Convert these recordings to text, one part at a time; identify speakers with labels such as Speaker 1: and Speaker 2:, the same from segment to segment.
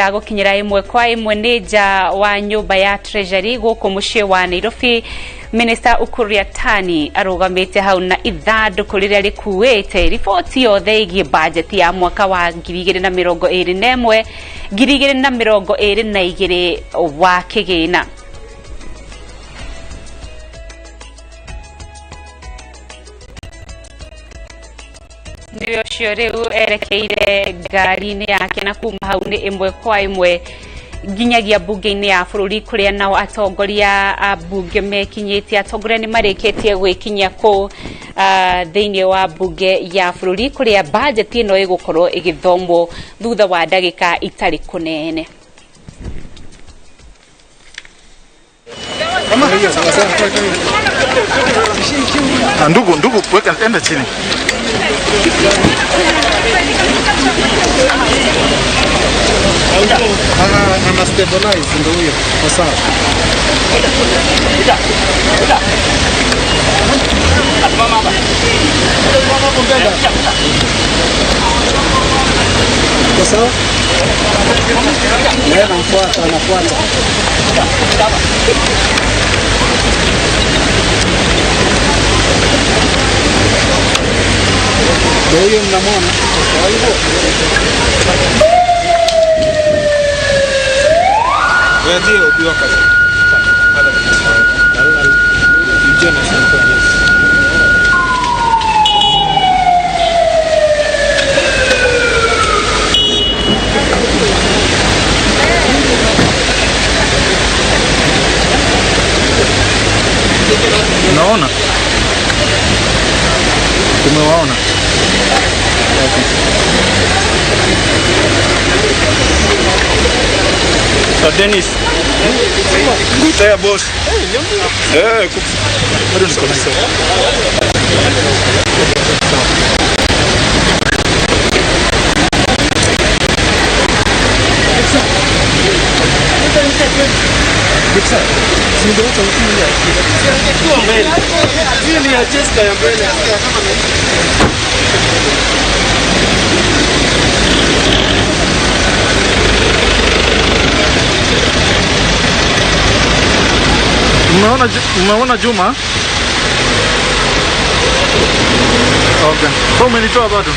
Speaker 1: Gukinyira imwe kwa imwe nija wa nyumba ya Treasury guku mucii wa Nairobi. Minister Ukur Yatani arugamite hau na ithanduku riria rikuite riboti yothe igie budget ya mwaka wa 2021 2022 wa kigina. Ndio riu erekeire ngari-ini yake na kuma hau ni imwe kwa imwe ginyagia bunge-ini ya bururi kuria nao atongoria a bunge mekinyitie atongoria ni marikitie gwikinya ku thiini wa bunge ya bururi kuria budget ino igukorwo igithomwo thutha wa ndagika itari kunene.
Speaker 2: Ndugu weka enda chini. Ana stabilize ndio hiyo. Sawa. Mama. Mama kumbenda. Sawa? Yeye anafuata. Huyo mnamwona kwa hivyo ndio ndio kazi naona tumewaona. Dennis, good day, boss. Hey, good. Umeona Juma? Okay. Kwa umenitoa bado?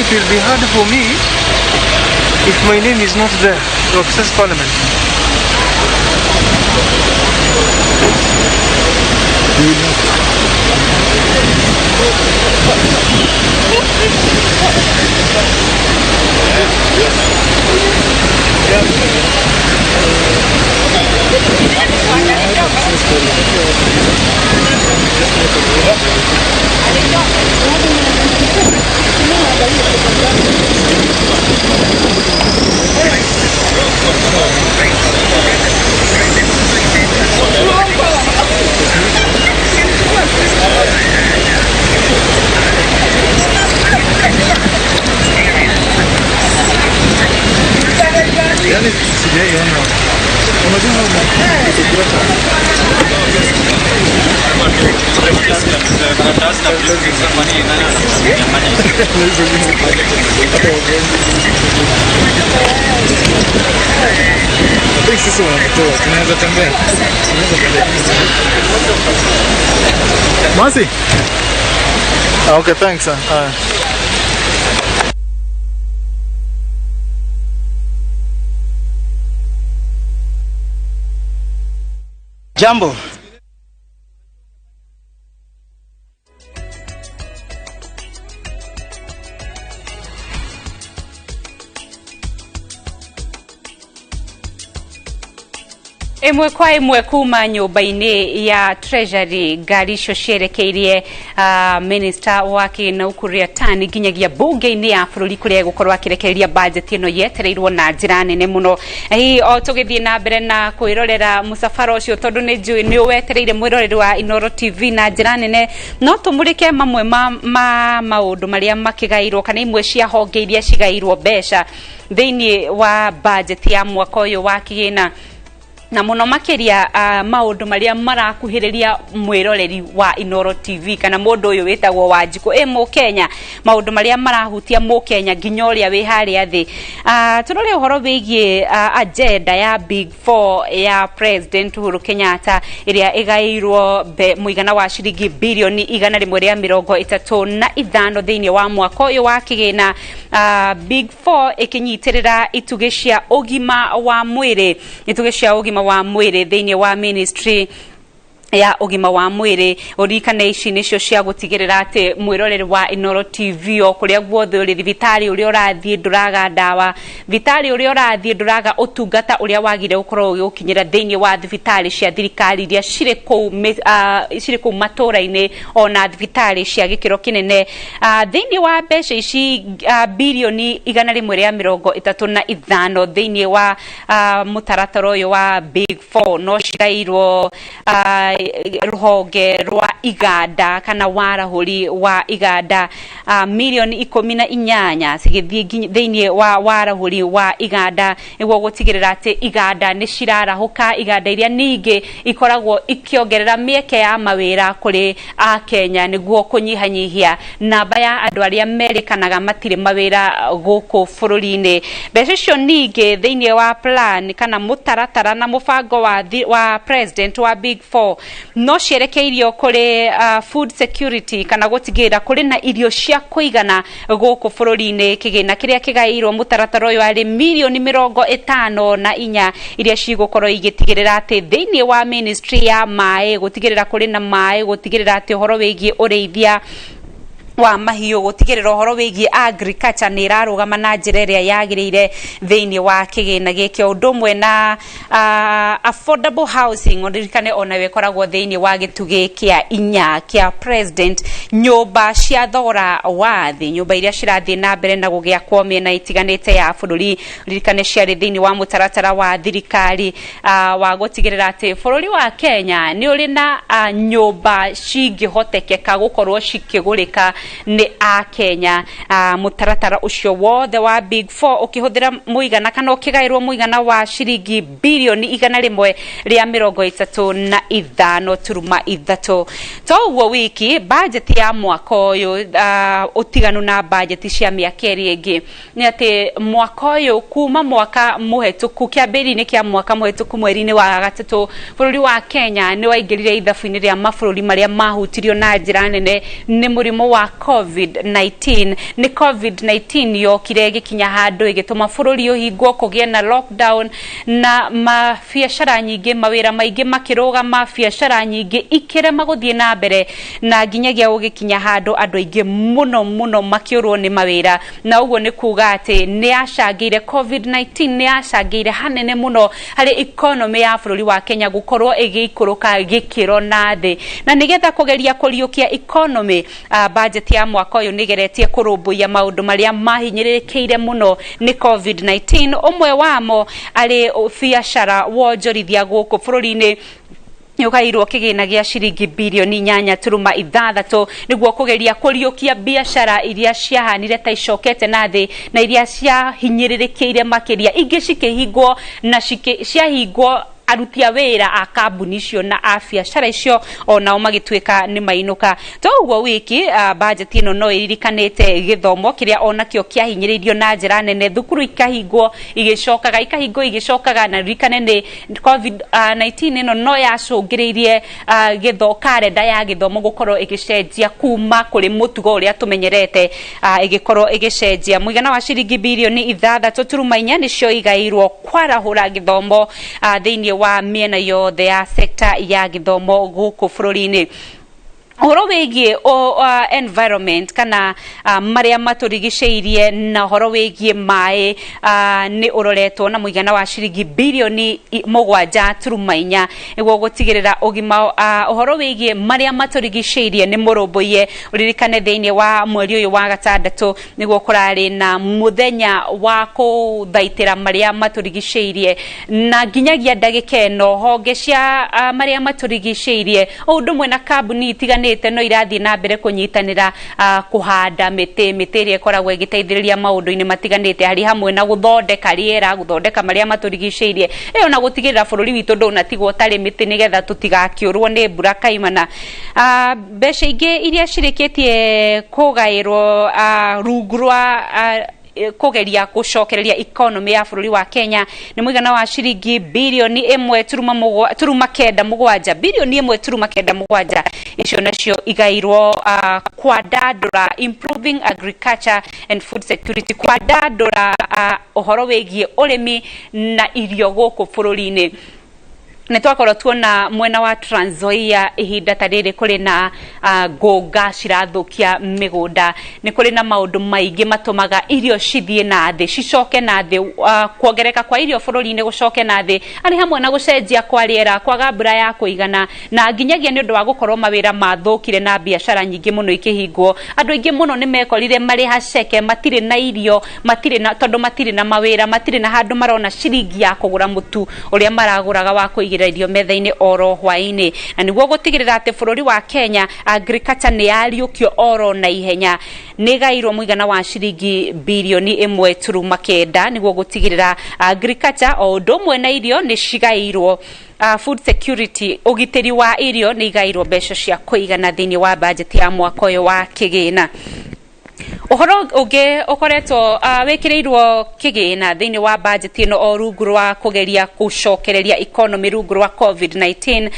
Speaker 3: It will be hard for me if my name is not there to access Parliament.
Speaker 2: Masi? Okay, thanks.
Speaker 3: Jambo.
Speaker 1: Imwe kwa imwe kuma nyumba-ini ya Treasury ngari icio cierekeirie minister wa kina ukuria tani nginyagia bunge-ini ya bururi kuria gukorwa akirekereria budget ino yetereirwo na njira nene muno. Hi o tugithie na mbere na kwirorera musafara ucio tondu ni njui ni wetereire mwiroreri wa Inoro TV na njira nene, no tumurike mamwe ma maundu maria makigairwo kana imwe cia honge iria cigairwo mbeca thiini wa budget ya mwaka uyu wa kigina na muno makiria maundu maria marakuhiriria mwiroreri wa Inoro TV kana mundu uyu witagwo Wanjiku mu Kenya, maundu maria marahutia mu Kenya nginya uria wi haria thi. Turore uhoro wigie agenda ya Big 4 ya President Uhuru Kenyatta iria igairwo muigana wa shilingi bilioni 135 thiini wa mwaka uyu wa kigina. Big 4 ikinyitirira itugi cia ugima wa mwiri, itugi cia ugima wa mwiri thiini wa ministry ya ugima wa mwiri. Urikane ici nicio cia gutigirira ati mwiroreri wa Inoro TV o kuria guothe uri thibitari uria urathie nduraga ndawa, thibitari uria urathie nduraga utungata uria wagire ukorwo ugikinyira thiini wa thibitari cia thirikari iria ciri ku matura-ini ona thibitari cia gikiro kinene. Thiini wa mbeca ici bilioni 135 thiini wa mutaratara uyu wa Big 4 no cirairwo ruhonge rwa iganda kana warahuri wa iganda milioni 18 cigithie thiini wa warahuri wa iganda niguo gutigirira ati iganda ni cirarahuka, iganda iria ningi ikoragwo ikiongerera mieke ya mawira kuri a Kenya niguo kunyihanyihia namba ya andu aria merikanaga matire mawira guku bururi-ini. Mbeca icio ningi thiini wa plan kana mutaratara na mubango wa president wa Big 4 no cierekeirio kuri food security kana gutigirira kuri na irio cia kuigana guku bururi-ini. Kigina kiria kigairwo mutaratara uyu ari milioni 54 iria cigukorwo igitigirira ati thiini wa ministry ya mai gutigirira kuri na mai, gutigirira ati uhoro wigie ureithia wa mahiu, gutigirira uhoro wigie agriculture ni irarugama na njira iria yagirire thiini wa kigina giki. Undumwe na affordable housing ondirikane ona wekoragwo thiini wa gitugi kia 4 kia president, nyumba cia thogora wa thi, nyumba iria cirathie na mbere na gugiakwo miena itiganite ya bururi. Ondirikane ciari thiini wa mutaratara wa thirikari wa gutigirira ati bururi wa Kenya ni uri na nyumba cingihotekeka gukorwo cikigurika ni a Kenya. Mutaratara ucio wothe wa Big 4 ukihuthira muigana kana ukigairwo muigana wa shilingi bilioni 135.3. To uguo wiki budget ya mwaka uyu utiganu na budget cia miaka iri ingi ni ati mwaka uyu kuma mwaka muhetuku kiambiri-ini kia mwaka muhetuku mweri-ini wa gatatu bururi wa Kenya ni waingirire ithabu-ini ria mabururi maria mahutirio na njira nene ni murimo wa COVID-19. Ni COVID-19 yokire gikinya handu igituma bururi uhingwo kugie na lockdown na mabiacara nyingi mawira maingi makirugama, biacara nyingi ikirema guthie na mbere na nginyagia ugikinya handu andu aingi muno makiurwo ni mawira. Na uguo ni kuga ati ni acangire COVID-19 ni acangire hanene muno hari economy ya bururi wa Kenya gukorwo igikuruka gikiro na thi. Na nigetha kugeria kuriukia economy, budget ya mwaka uyu nigeretie kurumbuia maundu maria mahinyiririkiire muno ni COVID-19. Umwe wamo ari biacara wonjorithia guku bururi-ini yukairwo kigina gia shilingi bilioni 8.6 niguo kugeria kuriukia biacara iria ciahanire ta icokete na thi na iria ciahinyiririkiire makiria ingi cikihingwo na ciahingwo aruti a wira a kambuni icio na a biacara icio ona magituika ni mainuka. To uguo wiki budget ino no iririkanite githomo kiria ona kio kiahinyiririo na njira nene, thukuru ikahingwo igicokaga na ririkane ni COVID-19 ino no yacungiririe kalenda ya githomo gukorwo igicenjia kuma kuri mutugo uria tumenyerete igikorwo igicenjia. Muigana wa shilingi bilioni 6.4 nicio igairwo kwarahura githomo thiini wa miena yothe ya sekta ya githomo guku bururi-ini. horo wegie environment kana maria maturigiceirie na horo wegie mai ni uroretwo na muigana wa ciringi bilioni 7.4 iguo gutigirira ugima horo wegie maria maturigiceirie ni murumbuye uririkane thiini wa mweri uyu wa gatandatu niguo kurari na muthenya wa kuthaitira maria maturigiceirie na nginyagia ndagika eno honge cia maria maturigiceirie undu mwe na kambuni itigane no irathi na mbere kunyitanira kuhanda miti ria koragwo igiteithiriria maundu-ini matiganite hari hamwe na guthondeka riera guthondeka maria maturigiceirie iyo na gutigirira bururi witu ndunatigwo tari miti nigetha tutigakiurwo ni mbura kaimana mbeca ingi iria cirikitie kugairwo rungu rwa kugeria gucokereria economy ya bururi wa Kenya ni muigana wa ciringi bilioni 1.7 bilioni 1.7 icio nacio igairwo kwa dadura improving agriculture and food security kwa dadura uhoro wegie urimi na irio guku bururi-ini netwakorwo tuona mwena wa Trans Nzoia ihinda tariri kuri na gonga cirathukia migunda ni kuri na maundu maingi matumaga irio cithie na thi cicoke na thi kuongereka kwa irio bururi-ini gucoke na thi ari hamwe na gucenjia kwa riera kwaga mbura ya kuigana na nginyagia ni undu wa gukorwo mawira mathukire na biashara nyingi muno ikihingwo andu ingi muno ni mekorire mari haceke matire na irio matire na tondu matire na mawira matire na handu marona ciringi ya kugura mutu uria maraguraga wa kuigira irio metha-ini oro hwaini na niguo gutigirira ati bururi wa Kenya agriculture ni yariukio oro na ihenya ni gairwo muigana wa ciringi bilioni 1.9 niguo gutigirira agriculture o ndomwe na irio ni cigairwo food security ugitiri wa irio ni igairwo mbeca cia kuigana thiini wa budget ya mwaka uyu wa kigina uhoro uge ukoretwo wikirirwo kigina thiini wa budget ino o rungu rwa kugeria gucokereria economy rungu rwa COVID-19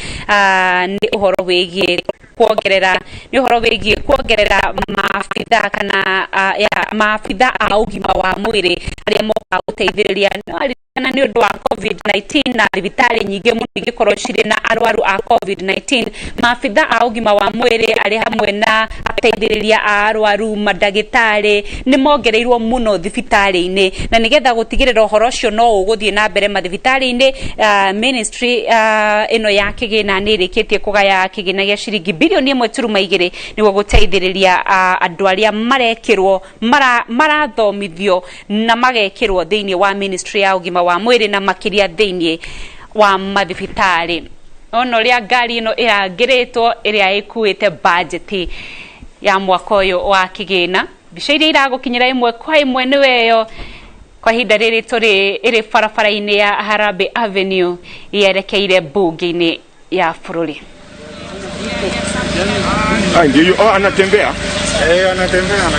Speaker 1: ni uhoro wigie kuongerera maabitha kana maabitha a ugima wa mwiri aria moka guteithiriria kana ni undu wa COVID-19 na thibitari nyingi muno igikorwo ciri na arwaru a COVID-19 maabitha a ugima wa mwiri ari hamwe na ateithiriria a arwaru madagitari ni mongereirwo muno thibitari-ini na nigetha gutigirira uhoro ucio no uguthie na mbere mathibitari-ini ministry ino ya kigina ni rikitie kugaya kigina gia ciringi bilioni 1.2 niguo guteithiriria andu aria marekirwo marathomithio na magekirwo thiini wa ministry ya ugima wa mwiri na makiria thiini wa mathibitari ono ria ngari ino irangiritwo iria ikuite budget ya mwaka uyu wa kigina bica iria iragukinyira imwe kwa imwe ni weyo kwa hinda riri turi iri barabara-ini ya Harambee Avenue yerekeire bunge-ini ya bururi.
Speaker 4: Ndio anatembea?
Speaker 2: Anatembea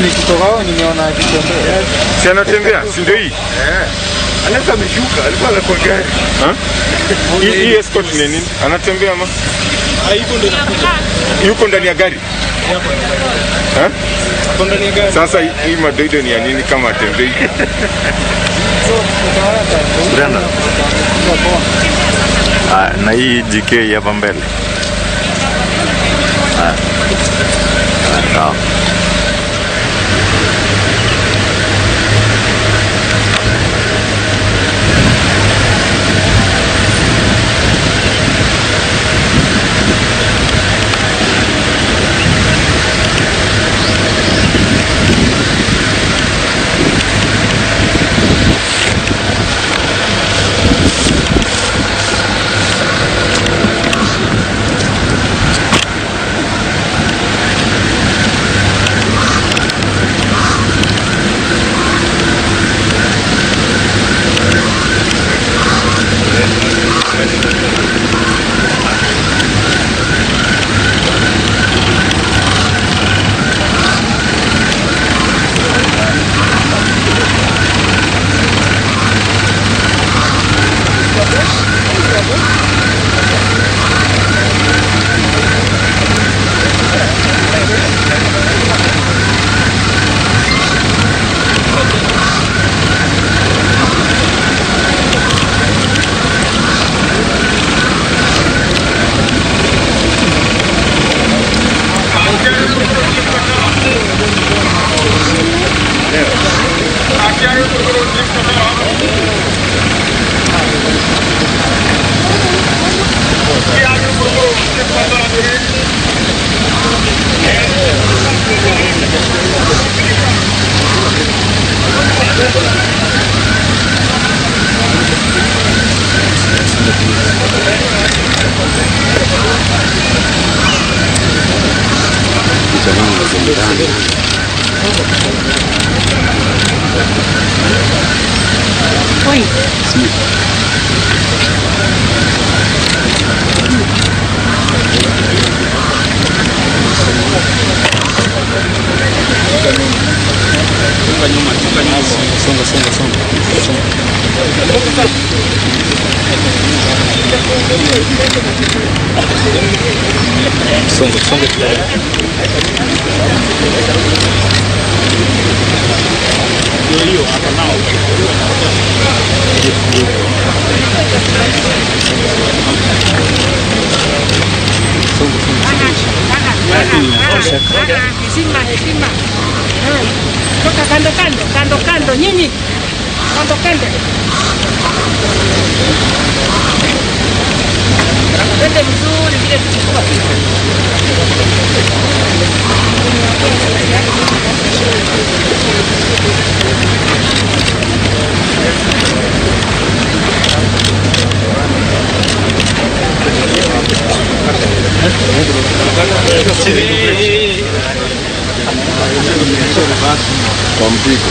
Speaker 2: nikitoka nimeona akitembea.
Speaker 4: Si anatembea, si ndio hii?
Speaker 2: Anaweza ameshuka, alikuwa kwa gari.
Speaker 4: Hii escort ni nini? Anatembea ama? Yuko ndani ya gari. Sasa hii madoido ni ya nini kama atembei?
Speaker 2: Na hii GK hapa mbele.
Speaker 5: Simba. Toka kando nyinyi. Kando. Twende vizuri vile tulichukua.
Speaker 4: Kwa mpigo.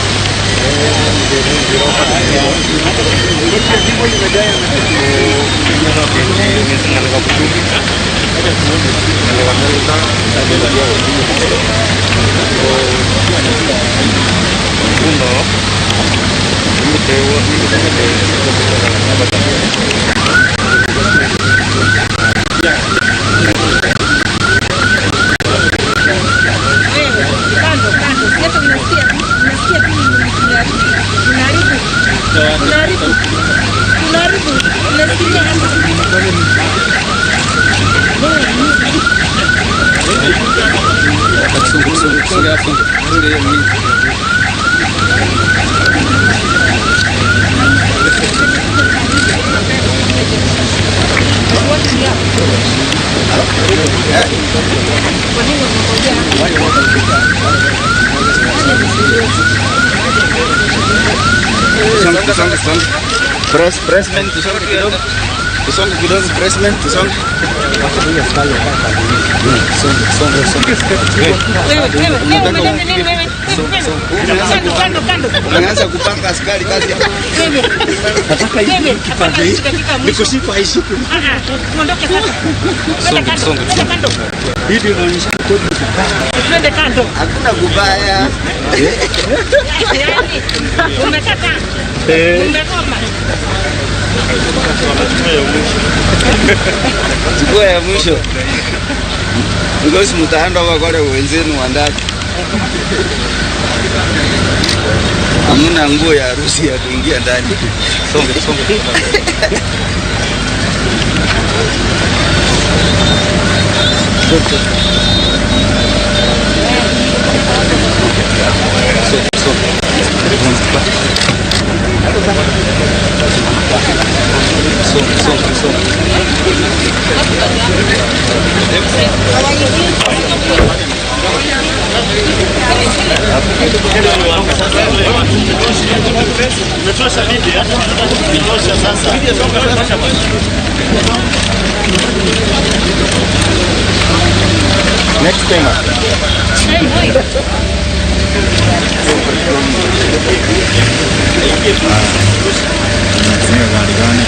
Speaker 6: Pressman, tusonge kidogo, pressman, tusonge. Umeanza kupanga askari kazi hapa. Nikushika haishiki.
Speaker 5: Tuondoke sasa. Kando.
Speaker 6: Hivi unaonyesha kodi
Speaker 5: Twende kando.
Speaker 6: hakuna kubaya.
Speaker 5: Umekata. Umekoma.
Speaker 6: Chukua ya mwisho. Ngosi mtaanda wakole wenzenu wa ndani. Hamna nguo ya harusi ya kuingia ndani. Songe.
Speaker 4: Next time. Natumia gari gani?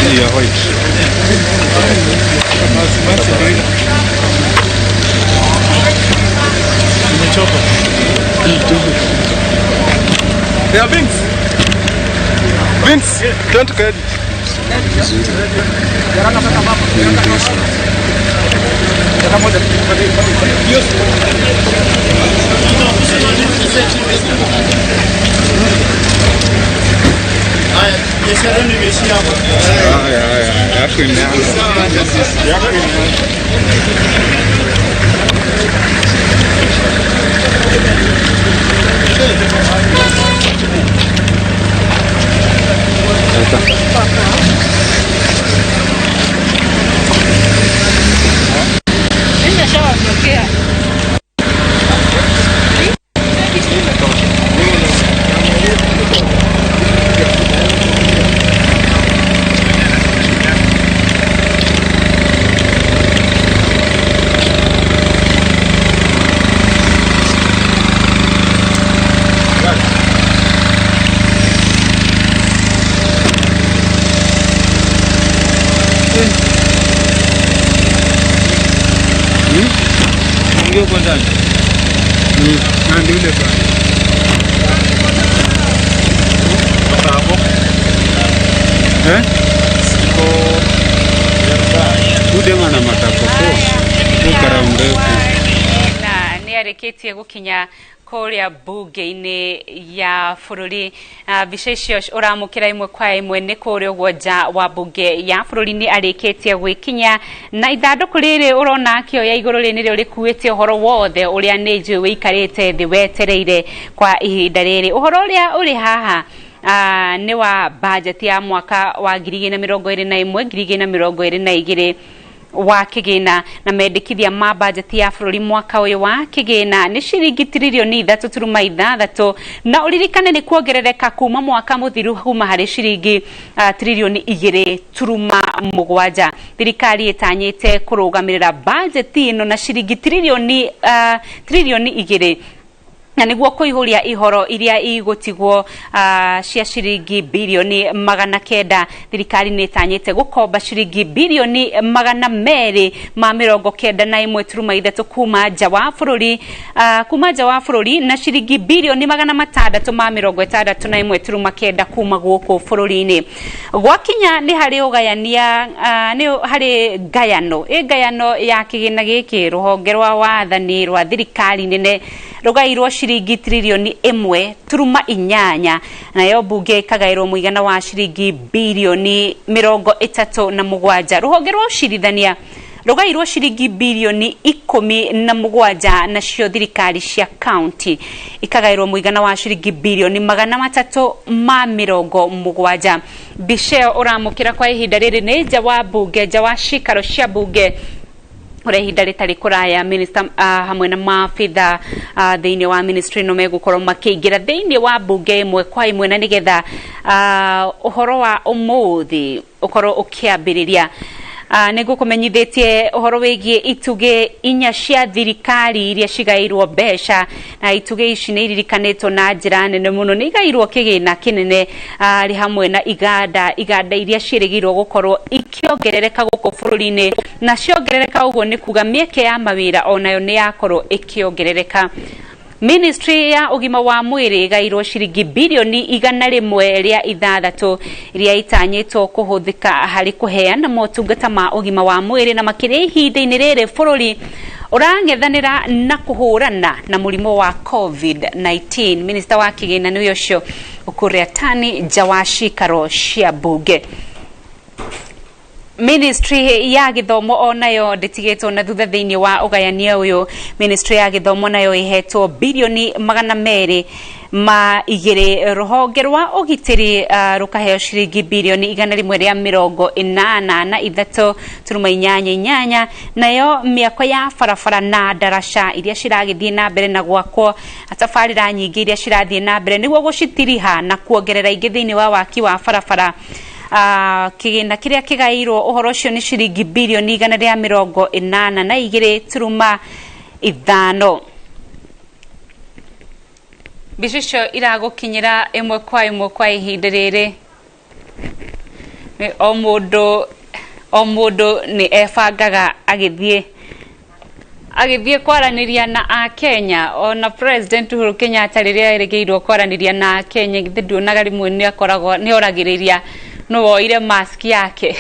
Speaker 4: Hii ya white. Nimechoka.
Speaker 3: Yeah, Vince, don't credit.
Speaker 4: Yako imeanza.
Speaker 6: ulioko ndani.
Speaker 3: Ndio ile bwana.
Speaker 4: Hapo.
Speaker 3: Udema na matakoko. Ukaraundeku.
Speaker 1: Na nĩ arĩkĩtie gũkinya kũrĩa bunge-inĩ ya bũrũri. Mbica icio ũramũkĩra imwe kwa imwe nĩ kũrĩa ũguo nja wa bunge ya bũrũri nĩ arĩkĩtie gwĩkinya, na ithandũkũ rĩrĩ ũrona akĩoya igũrũ rĩ nĩrĩo rĩkuĩte ũhoro wothe ũrĩa nĩ njũĩ wĩikarĩte thĩ wetereire kwa ihinda rĩrĩ. Ũhoro ũrĩa ũrĩ haha nĩ wa bajeti ya mwaka wa 2021 2022 wa kĩgĩna, na mendekithia ma bajeti ya bũrũri mwaka ũyũ wa kĩgĩna nĩ ciringi tiririoni 3.6, na uririkane nĩ kuongerereka kuma mwaka mũthiru kuma harĩ ciringi tiririoni 2.7. Thirikari ĩtanyĩte kũrũgamĩrĩra bajeti ĩno na ciringi tiririoni 2 na niguo kuihuria ihoro iria igũtigwo cia ciringi bilioni 900. Thirikari nĩ ĩtanyĩte gũkomba ciringi bilioni 291.3 kuma nja wa bũrũri, na ciringi bilioni 661.9 kuma gũkũ bũrũri-inĩ. Gwakinya nĩ harĩ ũgayania, nĩ harĩ ngayano ya kĩgĩna gĩkĩ. Rũhonge rwa wathani rwa thirikari nene rugairwo ciringi tiririoni 1.8, nayo bunge ikagairwo muigana wa ciringi bilioni 37. Ruhonge rwa ucirithania rugairwo ciringi bilioni 17, nacio thirikari cia county ikagairwo muigana wa ciringi bilioni 370. Mbica ũramũkĩra kwa ihinda rĩrĩ nĩ nja wa bunge, nja wa cikaro cia bunge ore ihinda rĩtarĩ kũraya. Minister hamwe na maabitha thĩinĩ wa ministry no megũkorwo makĩingĩra thĩinĩ wa bunge imwe kwa imwe, na nĩgetha ũhoro wa ũmũthĩ ũkorwo ũkĩambĩrĩria. Nĩngũkũmenyithĩtie ũhoro wĩgiĩ itugĩ 4 cia thirikari iria cigairwo mbeca, na itugĩ ici nĩ iririkanĩtwo na njĩra nene mũno. Nĩ igairwo kĩgĩna kĩnene rĩ hamwe na iganda iria ciĩrĩgĩrwo gũkorwo ikĩongerereka gũkũ bũrũri-inĩ, na ciongerereka ũguo nĩ kuga mĩeke ya mawĩra onayo nĩ yakorwo ĩkĩongerereka. Ministry ya ugima wa mwĩrĩ gairwo ciringi bilioni 106 iria itanyĩtwo kũhũthĩka harĩ kũheana motungata ma ugima wa mwĩrĩ, na makĩria ihinda-inĩ rĩrĩ bũrũri ũrang'ethanĩra na kũhũrana na mũrimũ wa COVID-19. Minister wa kĩgĩna nĩ ũcio ũkũrĩa tani nja wa cikaro cia bunge. Ministry ya gĩthomo onayo ndĩtigĩtwo na thutha thĩinĩ wa ũgayania ũyũ. Ministry ya gĩthomo nayo ĩhetwo bilioni 200. Rũhonge rwa ũgitĩri rũkaheo ciringi bilioni 183.88, nayo mĩako ya barabara na ndaraca iria ciragĩthiĩ na mbere na gwakwo, tabarĩra nyingĩ iria cirathiĩ na mbere nĩguo gũcitiriha na kuongerera ingĩ thĩinĩ wa waki wa barabara. Kĩgĩna kĩrĩa kĩgairwo ũhoro ũcio nĩ ciringi bilioni 182.5. Mbica icio iragũkinyĩra ĩmwe kwa ihinda rĩrĩ. O mũndũ nĩ ebangaga agĩthiĩ kwaranĩria na Akenya. Ona President Uhuru Kenyatta rĩrĩa erĩgĩirwo kwaranĩria na Akenya, githĩ nduonaga rĩmwe nĩ oragĩrĩria no woire mask yake.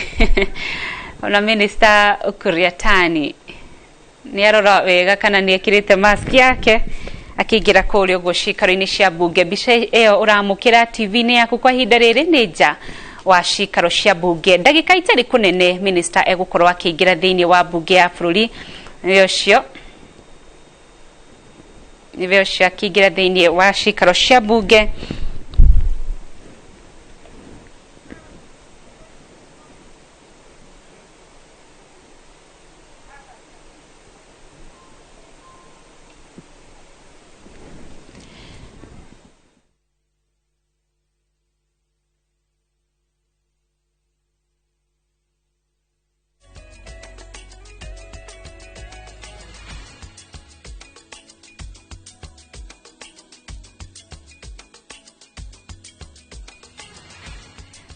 Speaker 1: Ona Minister Ukuriatani nĩ arora wega kana nĩ ekĩrĩte mask yake akĩingĩra kũrĩa ũguo cikaro-inĩ cia bunge. Mbica ĩyo ũramũkĩra TV-inĩ yaku kwa ihinda rĩrĩ nĩ nja wa cikaro cia bunge. Ndagĩka itarĩ kũnene minister egũkorwo akĩingĩra thĩinĩ wa bunge ya bũrũri. Nĩ ũcio akĩingĩra thĩinĩ wa cikaro cia bunge.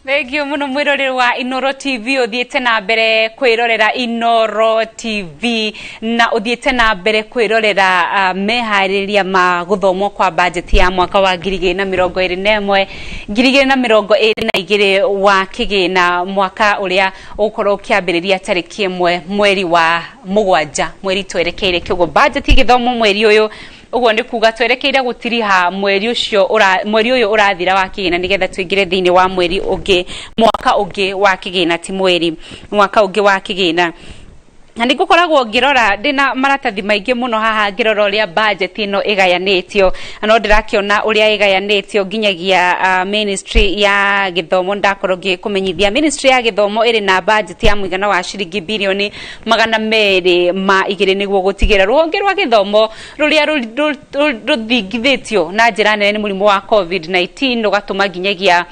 Speaker 1: Thegio muno mwirorero wa Inoro TV uthiete na mbere kwirorera Inoro TV na uthiete na mbere kwirorera mehariria ma guthomo kwa budget ya mwaka wa 2021 2022 wa kigina mwaka uria ukorwo kiambiriria tariki 1 mweri wa mugwanja mweri twerekeire kiguo budget githomo mweri uyu uguo ndi kuga twerekeire gutiriha mweri uyu urathira wa kigina nigetha twingire thiini wa mweri ungi mwaka ungi wa kigina ti mweri mwaka ungi wa kigina na nigukoragwo ngirora ndina maratathi maingi muno haha ngirora uria budget ino igayanitio no ndirakiona uria igayanitio nginyagia ministry ya githomo ndakorwo ngikumenyithia ministry ya githomo iri na budget ya muigana wa ciringi bilioni 200 niguo gutigira ruhonge rwa githomo ruria ruthingithitio na njira nene ni murimu wa COVID-19 rugatuma nginyagia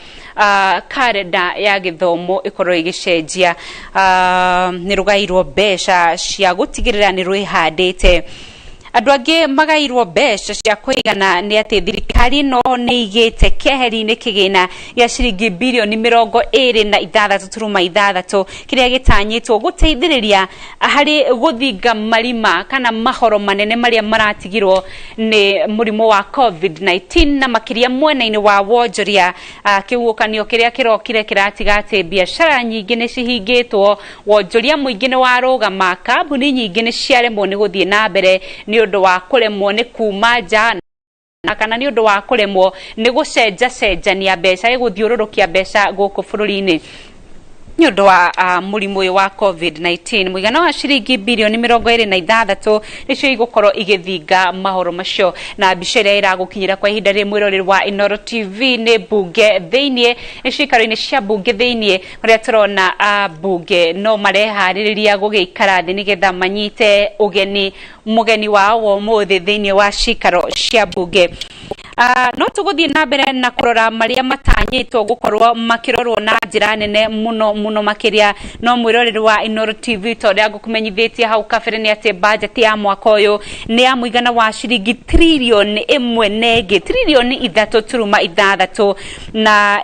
Speaker 1: kalenda ya githomo ikorwo igicenjia ni rugairwo besha cia gutigirira ni rwihandite andu angi magairwo besha cia kuigana ni ati thirikari no ni igite keheri-ini kigina ya ciringi bilioni 26.6 kiria gitanyitwo guteithiriria hari guthinga marima kana mahoro manene maria maratigirwo ni murimu wa COVID-19 na makiria mwena-ini wa wonjoria kiukanio kiria kirokire kiratiga ati biashara nyingi ni cihingitwo wonjoria muingi ni warugama kambuni nyingi ni ciaremwo ni guthie na mbere ni undu wa kuremwo ni kuma nja na kana ni undu wa kuremwo ni gucenjania mbeca iguthiururukia mbeca guku bururi-ini ni undu wa murimu uyu wa COVID-19 muigana wa ciringi bilioni 26 nicio igukorwo igithinga mahoro macio na mbica iria iragukinyira kwa ihinda rimwe rori rwa Inoro TV ni bunge thiini icikaro-ini cia bunge thiini uria turona bunge no marehaririria gugiikara thi nigetha manyite mugeni wao muthi thiini wa cikaro cia bunge no tuguthie na mbere na kurora maria matanyitwo gukorwo makirorwo na njira nene muno makiria no mwirorero wa Inoro TV tondu ngukumenyithitie hau kabere ni ati budget ya mwaka uyu ni ya muigana wa ciringi trilioni 3.6 na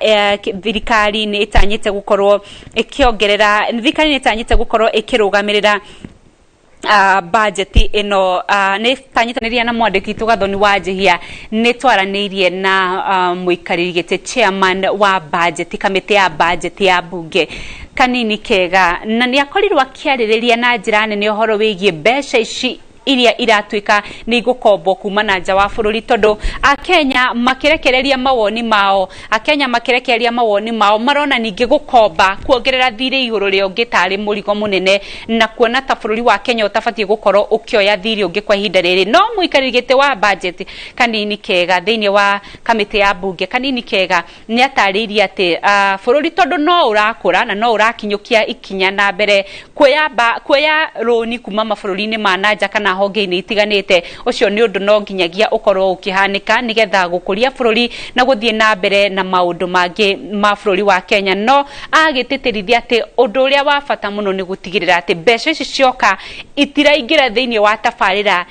Speaker 1: thirikari ni itanyite gukorwo ikiongerera thirikari ni itanyite gukorwo ikirugamirira budget ino ni tanyitaniria na mwandiki tugathoni wa njihia ni twaranirie na muikariri gite chairman wa budget kamiti ya budget ya bunge Kanini Kega na ni akorirwo akiaririria na njira nene uhoro wigie mbeca ici iria iratuika ni gukombo kuma na nja wa bururi tondu akenya makirekereria mawoni mao marona ningi gukomba kuongerera thiri iguru rio ngitari murigo munene na kuona ta bururi wa Kenya utabatie gukorwo ukioya thiri ungi kwa ihinda riri no muikarigite wa budget Kanini Kega thiini wa kamiti ya bunge Kanini Kega ni atariria ati bururi tondu no urakura na no urakinyukia ikinya na mbere kuya roni kuma mabururi-ini ma nanja kana honge-ini itiganite ucio ni undu no nginyagia ukorwo ukihanika nigetha gukuria bururi na guthie na mbere na maundu mangi ma bururi wa Kenya no agititirithia ati undu uria wa bata muno ni gutigirira ati mbeca ici cioka itiraingira thiini wa tabarira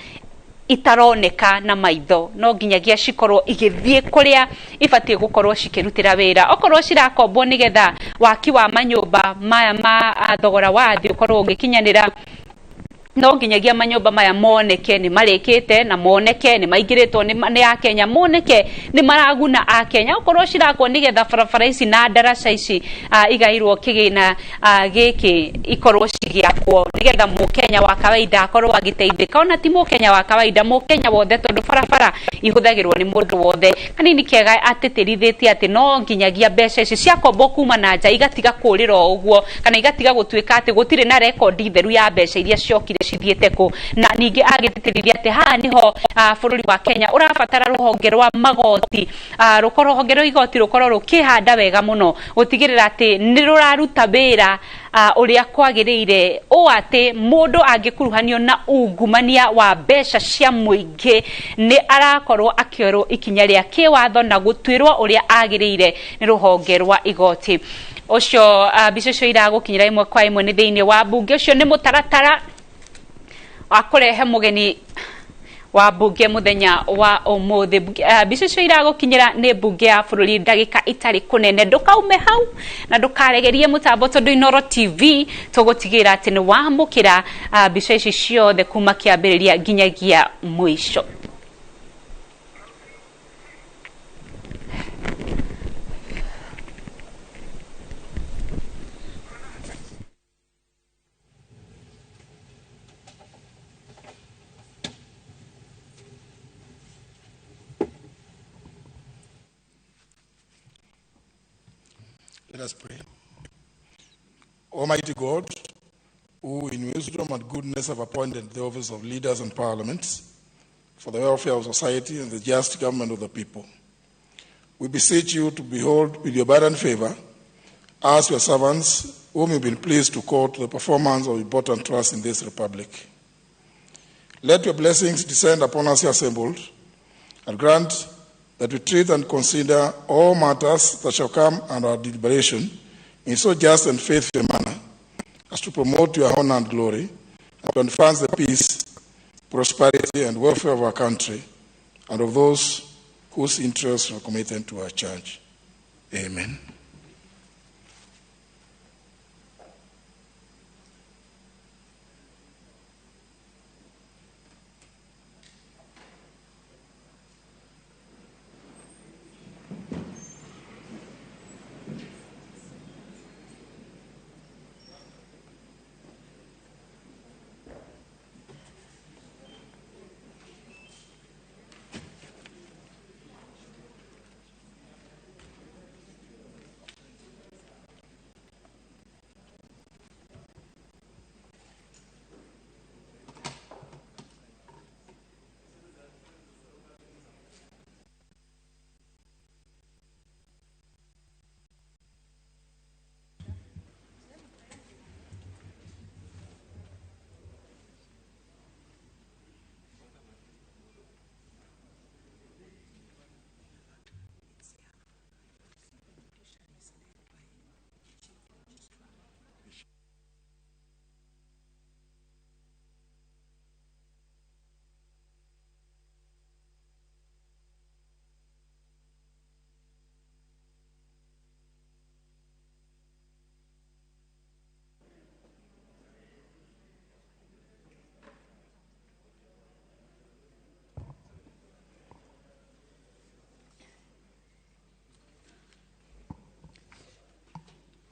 Speaker 1: itaroneka na maitho no nginyagia cikorwo igithie kuria ibatie gukorwo cikirutira wira okorwo cirakombwo nigetha waki wa manyumba maya ma thogora wa thi ukorwo ugikinyanira no nginyagia manyumba maya moneke ni marikite na moneke ni maingiritwo ni Akenya moneke ni maraguna Akenya okorwo cirakwo nigetha barabara ici na daraca ici igairwo kigina giki ikorwo cigiakwo nigetha mukenya wa kawaida akorwo agiteithika ona ti mukenya wa kawaida mukenya wothe tondu barabara ihuthagirwo ni mundu wothe Kanini Kega atetirithitie ati no nginyagia mbeca ici ciakombo kuma na nja igatiga kurira uguo kana igatiga gutuika ati gutire na record theru ya mbeca iria ciokire cithiete ku na ningi agititiriria ati ha niho bururi wa Kenya urabatara ruhonge rwa magoti ruhonge rwa igoti rukorwo rukihanda wega muno gutigirira ati ni ruraruta wira uria kwagiriire o ati mundu angikuruhanio na ungumania wa mbeca cia muingi ni arakorwo akiorwo ikinya ria kiwatho na gutwirwo uria agiriire ni ruhonge rwa igoti ucio mbica cio iragukinyira imwe kwa imwe ni thiini wa bunge ucio ni mutaratara akurehe mugeni wa bunge muthenya wa umuthi bicucu iragukinyira ni bunge ya bururi ndagika itari kunene ndukaume hau na ndukaregerie mutambo tondu Inoro TV tugutigira ati ni wamukira bicucu ciothe kuma kiambiriria nginyagia mwisho.
Speaker 7: Let us pray. Almighty God, who in wisdom and goodness have appointed the office of leaders and parliaments for the welfare of society and the just government of the people, we beseech you to behold with your abundant favor us, your servants, whom you've been pleased to call to the performance of important trust in this republic. Let your blessings descend upon us here assembled, and grant that we treat and consider all matters that shall come under our deliberation in so just and faithful a manner as to promote your honor and glory, and to advance the peace, prosperity, and welfare of our country and of those whose interests are committed to our church. Amen.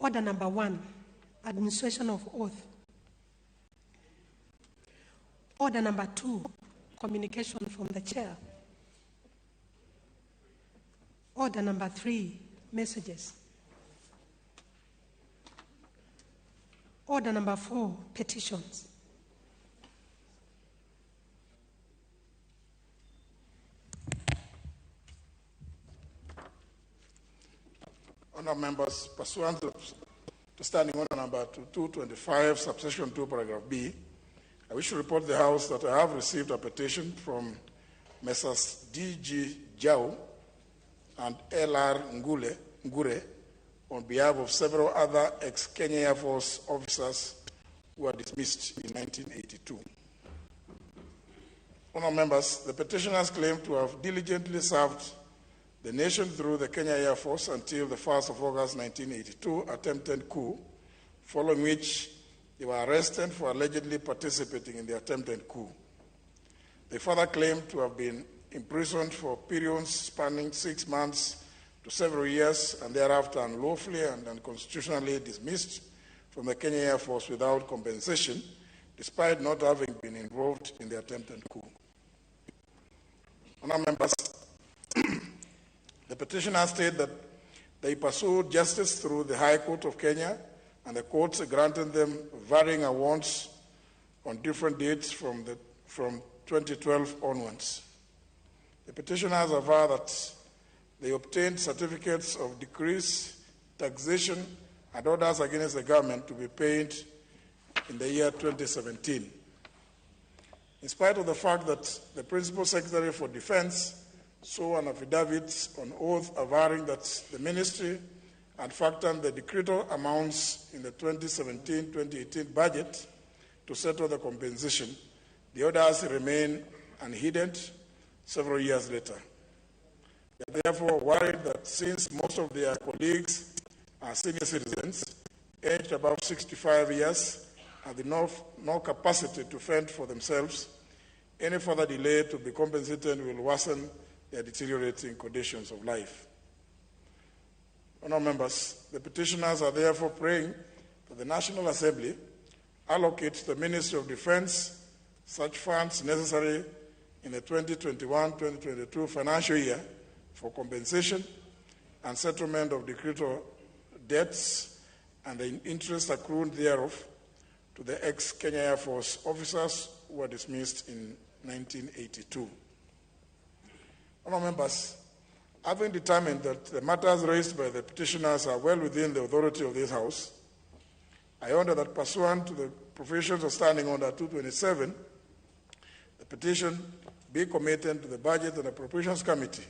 Speaker 8: Order number 1, administration of oath. Order number 2, communication from the chair. Order number 3, messages. Order number 4, petitions.
Speaker 7: Honourable members, pursuant to standing order number 225, subsection 2, paragraph B, I wish to report to the House that I have received a petition from Messrs. D.G. Jau and L.R. Ngure on behalf of several other ex-Kenya Air Force officers who were dismissed in 1982. Honourable members, the petitioners claim to have diligently served the nation through the Kenya Air Force until the 1st of August 1982 attempted coup, following which they were arrested for allegedly participating in the attempted coup. They further claim to have been imprisoned for periods spanning 6 months to several years and thereafter unlawfully and unconstitutionally dismissed from the Kenya Air Force without compensation, despite not having been involved in the attempted coup. Honourable members, the petitioners state that they pursued justice through the High Court of Kenya, and the courts granted them varying awards on different dates from 2012 onwards. The petitioners aver that they obtained certificates of decreased taxation and orders against the government to be paid in the year 2017. In spite of the fact that the Principal Secretary for Defense saw an affidavit on oath averring that the ministry had factored the decreed amounts in the 2017-2018 budget to settle the compensation, the orders remain unheeded several years later. They are therefore worried that since most of their colleagues are senior citizens, aged above 65 years, and no capacity to fend for themselves, any further delay to be compensated will worsen their deteriorating conditions of life. Honourable members, the petitioners are therefore praying that the National Assembly allocate to the Ministry of Defence such funds necessary in the 2021-2022 financial year for compensation and settlement of decretal debts and the interest accrued thereof to the ex-Kenya Air Force officers who were dismissed in 1982. Honourable members, having determined that the matters raised by the petitioners are well within the authority of this House, I order that pursuant to the provisions of Standing Order 227, the petition be committed to the Budget and Appropriations Committee.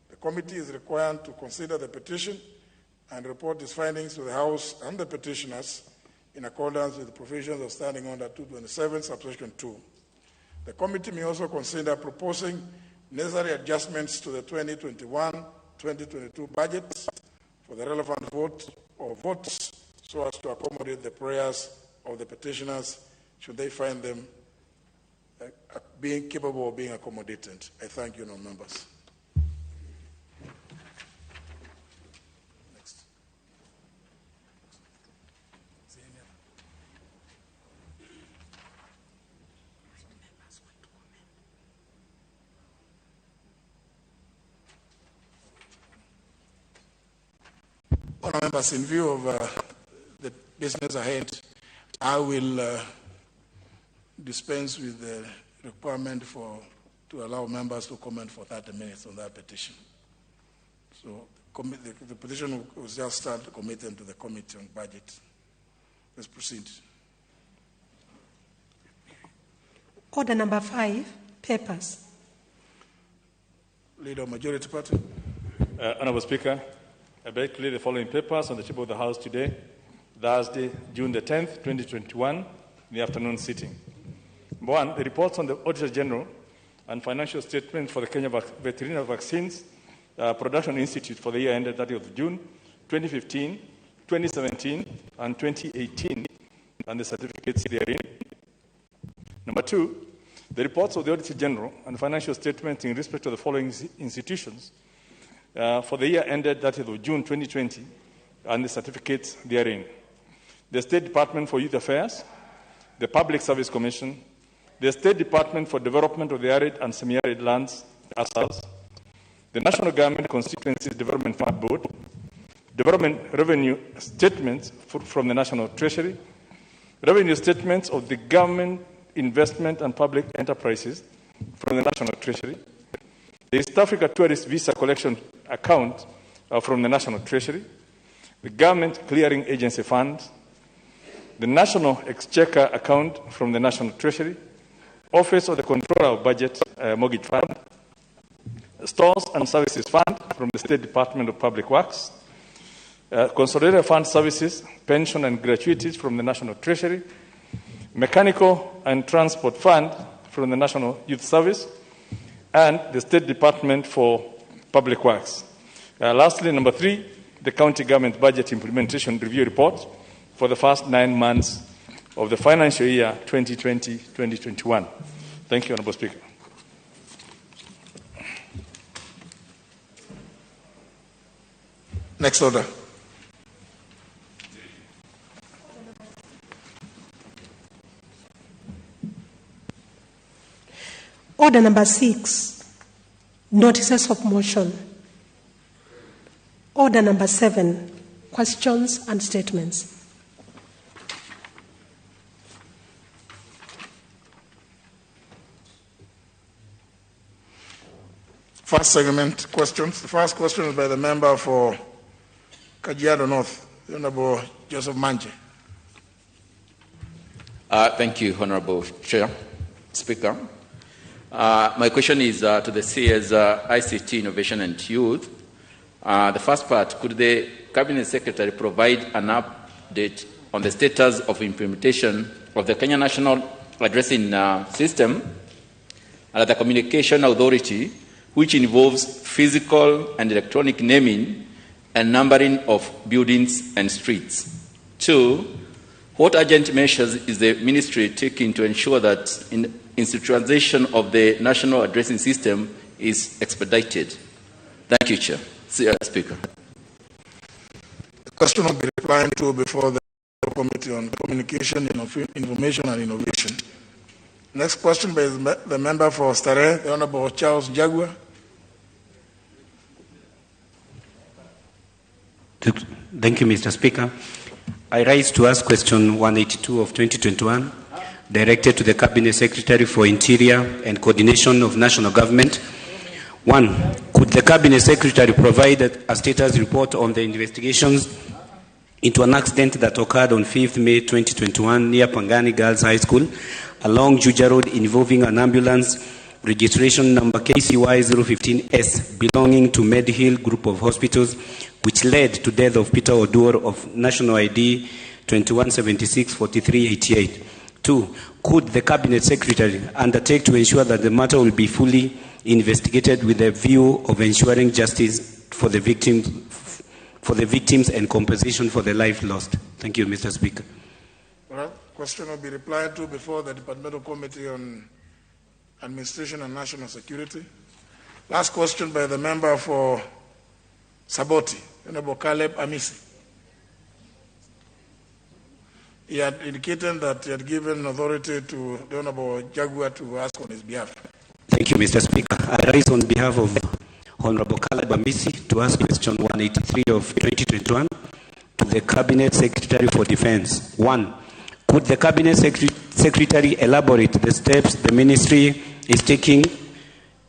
Speaker 7: The committee is required to consider the petition and report its findings to the House and the petitioners in accordance with the provisions of Standing Order 227, subsection 2. The committee may also consider proposing necessary adjustments to the 2021-2022 budget for the relevant vote or votes so as to accommodate the prayers of the petitioners should they find them being capable of being accommodated. I thank you, members. Honourable members, in view of the business ahead, I will dispense with the requirement to allow members to comment for 30 minutes on that petition. So the petition will just start committed to the Committee on Budget. Let's proceed.
Speaker 8: Order number 5, papers.
Speaker 7: Leader of Majority Party.
Speaker 9: Honourable Speaker, I beg to lay the following papers on the table of the House today, Thursday, June the 10th, 2021, in the afternoon sitting. 1, the reports on the Auditor General and financial statements for the Kenya Veterinary Vaccines Production Institute for the year ended 30th of June, 2015, 2017, and 2018, and the certificates therein. Number 2, the reports of the Auditor General and financial statements in respect to the following institutions for the year ended 30th of June 2020 and the certificates therein. The State Department for Youth Affairs, the Public Service Commission, the State Department for Development of the Arid and Semi-Arid Lands, ASALS, the National Government Constituencies Development Fund Board, development revenue statements from the National Treasury, revenue statements of the Government Investment and Public Enterprises from the National Treasury, the East Africa Tourist Visa Collection Account from the National Treasury, the Government Clearing Agency Fund, the National Exchequer Account from the National Treasury, Office of the Controller of Budget Mortgage Fund, Stores and Services Fund from the State Department of Public Works, Consolidated Fund Services, Pension and Gratuities from the National Treasury, Mechanical and Transport Fund from the National Youth Service, and the State Department for Public Works. Lastly, number 3, the County Government Budget Implementation Review Report for the first 9 months of the financial year 2020-2021. Thank you, Honourable Speaker.
Speaker 7: Next order.
Speaker 8: Order number 6, notices of motion. Order number 7, questions and statements.
Speaker 7: First segment, questions. The first question is by the member for Kajiado North, the Honourable Joseph Mbanjeti.
Speaker 10: Thank you, Honourable Chair, Speaker. My question is to the CS ICT Innovation and Youth. The first part, could the Cabinet Secretary provide an update on the status of implementation of the Kenya National Addressing System under the Communication Authority, which involves physical and electronic naming and numbering of buildings and streets? 2, what urgent measures is the ministry taking to ensure that institutionalization of the national addressing system is expedited? Thank you, Chair. Speaker.
Speaker 7: The question will be replied to before the Committee on Communication, Information and Innovation. Next question by the member for Stare, the Honorable Charles Jagua.
Speaker 11: Thank you, Mr. Speaker. I rise to ask question 182 of 2021, directed to the Cabinet Secretary for Interior and Coordination of National Government. 1, could the Cabinet Secretary provide a status report on the investigations into an accident that occurred on 5th May 2021 near Pangani Girls High School along Juja Road involving an ambulance registration number KCY 015S belonging to Medhill Group of Hospitals, which led to death of Peter Oduor of National ID 2176-4388. 2, could the Cabinet Secretary undertake to ensure that the matter will be fully investigated with a view of ensuring justice for the victims and compensation for the life lost? Thank you, Mr. Speaker.
Speaker 7: All right. Question will be replied to before the Departmental Committee on Administration and National Security. Last question by the member for Saboti, Honorable Caleb Amisi. He had indicated that he had given authority to the Honorable Jagua to ask on his behalf.
Speaker 11: Thank you, Mr. Speaker. I rise on behalf of Honorable Caleb Amisi to ask question 183 of 2021 to the Cabinet Secretary for Defense. 1, could the Cabinet Secretary elaborate the steps the Ministry is taking,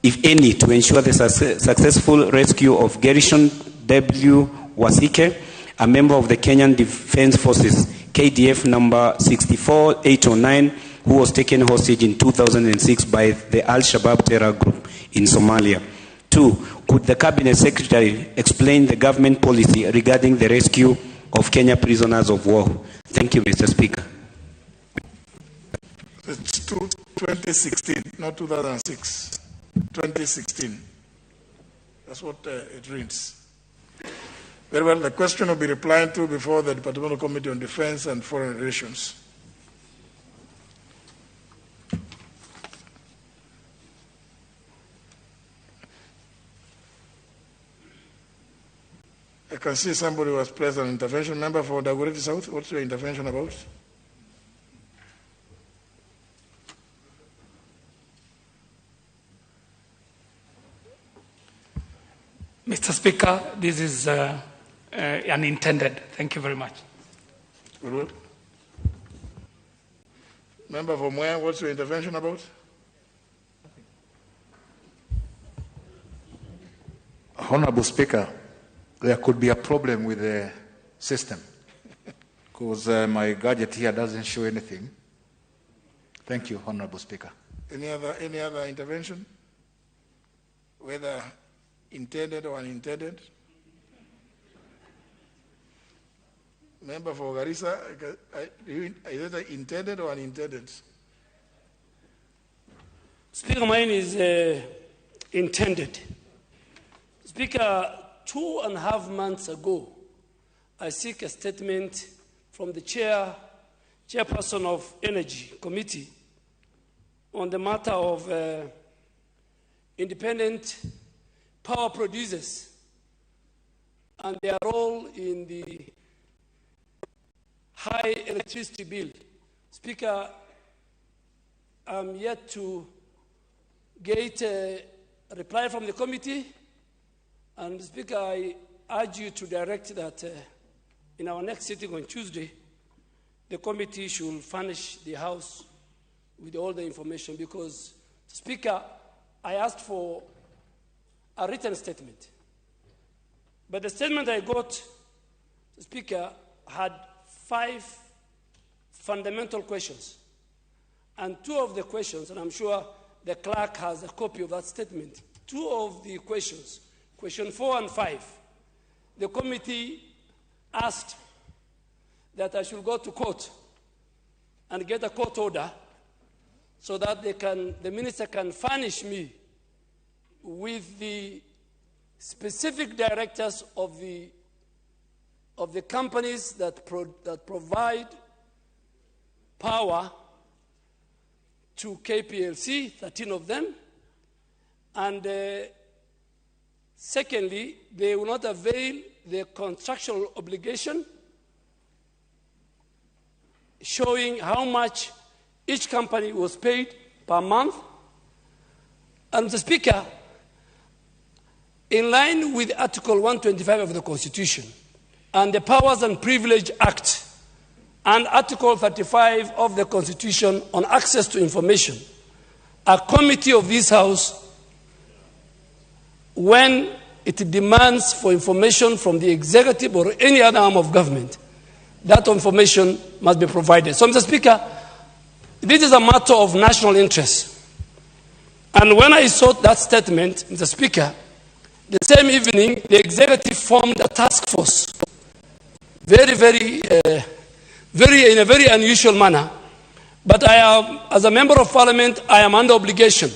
Speaker 11: if any, to ensure the successful rescue of Gershon W. Wasike, a member of the Kenyan Defense Forces, KDF number 64809, who was taken hostage in 2006 by the Al-Shabaab terror group in Somalia? 2, could the Cabinet Secretary explain the government policy regarding the rescue of Kenya prisoners of war? Thank you, Mr. Speaker.
Speaker 7: It's 2016, not 2006. 2016. That's what it reads. Very well, the question will be replied to before the Departmental Committee on Defense and Foreign Relations. I can see somebody who has pressed an intervention. Member for Dagoretti South, what's your intervention about?
Speaker 12: Mr. Speaker, this is unintended. Thank you very much.
Speaker 7: Good. Member for Mwea, what's your intervention about?
Speaker 13: Honorable Speaker, there could be a problem with the system because my gadget here doesn't show anything. Thank you, Honorable Speaker.
Speaker 7: Any other intervention? Whether intended or unintended? Member for Garissa, is it intended or unintended?
Speaker 14: Speaker, mine is intended. Speaker, 2.5 months ago, I seek a statement from the chairperson of Energy Committee on the matter of independent power producers and their role in the high electricity bill. Speaker, I'm yet to get a reply from the committee, and Speaker, I urge you to direct that in our next sitting on Tuesday, the committee should furnish the House with all the information, because, Speaker, I asked for a written statement. But the statement I got, Speaker, had 5 fundamental questions. And 2 of the questions, and I'm sure the clerk has a copy of that statement, 2 of the questions, question 4 and 5, the committee asked that I should go to court and get a court order so that the minister can furnish me with the specific directors of the companies that provide power to KPLC, 13 of them, and secondly, they will not avail their contractual obligation, showing how much each company was paid per month. And Mr. Speaker, in line with Article 125 of the Constitution and the Powers and Privilege Act and Article 35 of the Constitution on access to information, a committee of this House, when it demands for information from the executive or any other arm of government, that information must be provided. So, Mr. Speaker, this is a matter of national interest. And when I saw that statement, Mr. Speaker, the same evening, the executive formed a task force, in a very unusual manner. But I am, as a member of parliament, I am under obligation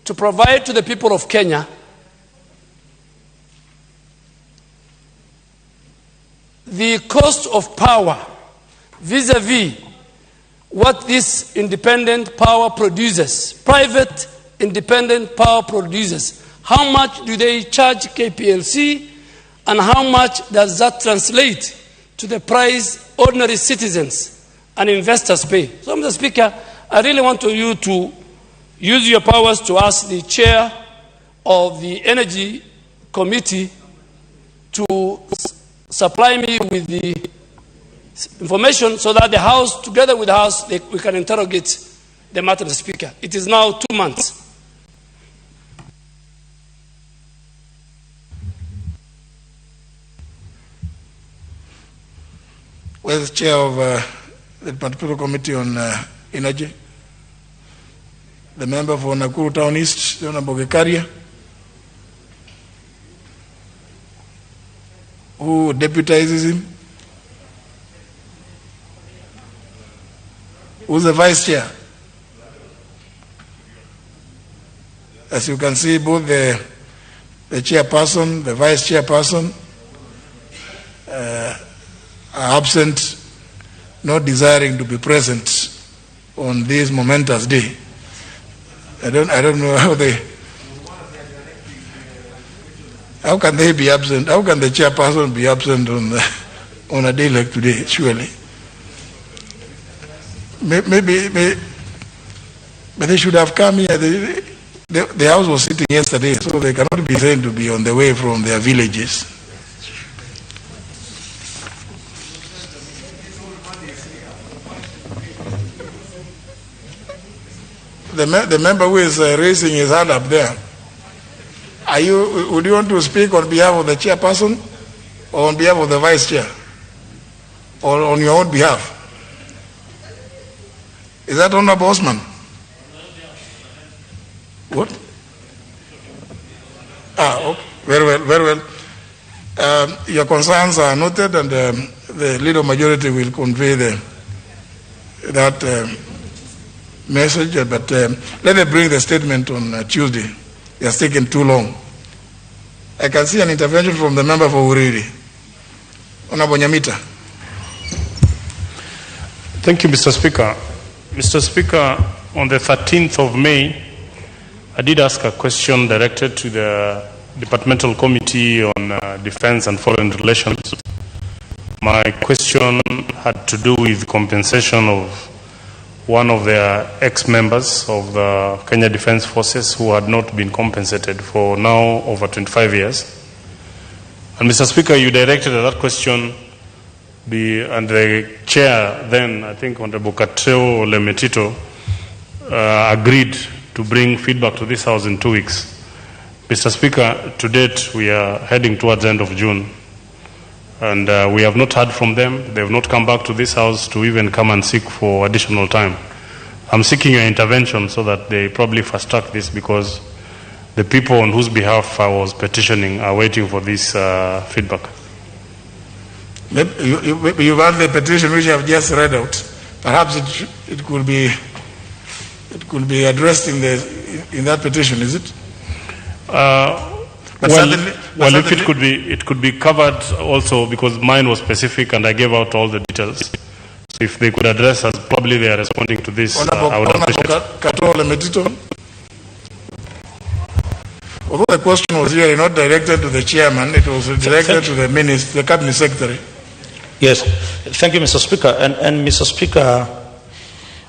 Speaker 14: to provide to the people of Kenya the cost of power vis-a-vis what this independent power produces, private independent power producers. How much do they charge KPLC, and how much does that translate to the price ordinary citizens and investors pay? So, Mr. Speaker, I really want you to use your powers to ask the chair of the Energy Committee to supply me with the information so that the House, together with the House, we can interrogate the matter, Mr. Speaker. It is now 2 months.
Speaker 7: Where's the chair of the Particular Committee on Energy? The member for Nakuru Town East, Honorable Gekaria, who deputizes him? Who's the vice chair? As you can see, both the chairperson, the vice chairperson are absent, not desiring to be present on this momentous day. I don't know how can they be absent? How can the chairperson be absent on a day like today? Surely, maybe they should have come here. The House was sitting yesterday, so they cannot be said to be on the way from their villages. The member who is raising his hand up there, would you want to speak on behalf of the chairperson or on behalf of the vice chair or on your own behalf? Is that Honorable Osman? What? Okay. Very well, very well. Your concerns are noted, and the leader majority will convey that message, but let me bring the statement on Tuesday. It has taken too long. I can see an intervention from the member for Uriri. Honorable Nyamita.
Speaker 15: Thank you, Mr. Speaker. Mr. Speaker, on the 13th of May, I did ask a question directed to the Departmental Committee on Defense and Foreign Relations. My question had to do with compensation of one of their ex-members of the Kenya Defense Forces who had not been compensated for now over 25 years. And Mr. Speaker, you directed that question and the chair then, I think Honorable Katreo Lemetito, agreed to bring feedback to this House in 2 weeks. Mr. Speaker, to date we are heading towards the end of June, and we have not heard from them. They have not come back to this House to even come and seek for additional time. I'm seeking your intervention so that they probably fast track this, because the people on whose behalf I was petitioning are waiting for this feedback.
Speaker 7: You've had the petition which I have just read out. Perhaps it could be it could be addressed in that petition, is it?
Speaker 15: If it could be covered also, because mine was specific and I gave out all the details. So if they could address us, probably they are responding to this. I would appreciate it.
Speaker 7: Although the question was really not directed to the chairman, it was directed to the cabinet secretary.
Speaker 16: Yes, thank you, Mr. Speaker. And Mr. Speaker,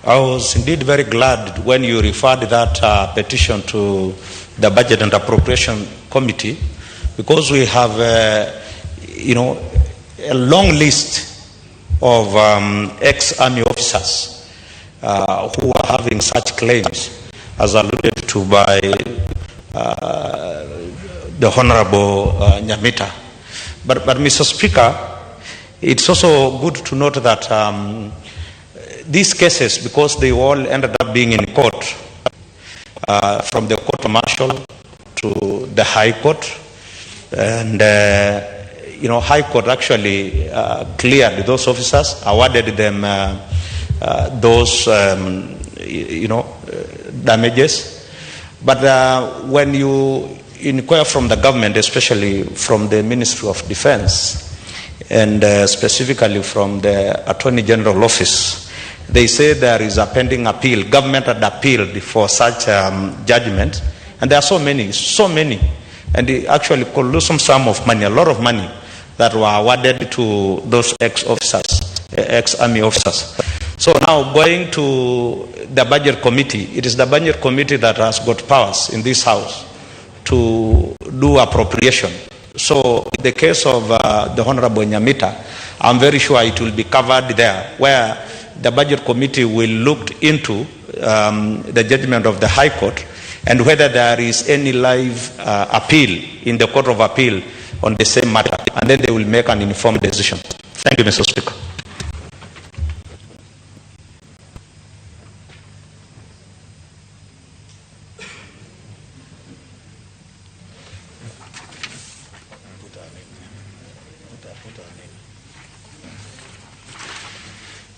Speaker 16: I was indeed very glad when you referred that petition to the Budget and Appropriation Committee, because we have, a long list of ex-army officers who are having such claims, as alluded to by the Honorable Nyamita. But Mr. Speaker, it's also good to note that these cases, because they all ended up being in court, from the court martial to the High Court, and High Court actually cleared those officers, awarded them those damages. But when you inquire from the government, especially from the Ministry of Defense, and specifically from the Attorney General Office, they say there is a pending appeal. Government had appealed for such judgment, and there are so many, and it actually colossal sum of money, a lot of money, that were awarded to those ex-officers, ex-army officers. So now going to the Budget Committee, it is the Budget Committee that has got powers in this House to do appropriation. So in the case of the Honorable Nyamita, I'm very sure it will be covered there, where the Budget Committee will look into the judgment of the High Court and whether there is any live appeal in the Court of Appeal on the same matter, and then they will make an informed decision. Thank you, Mr. Speaker.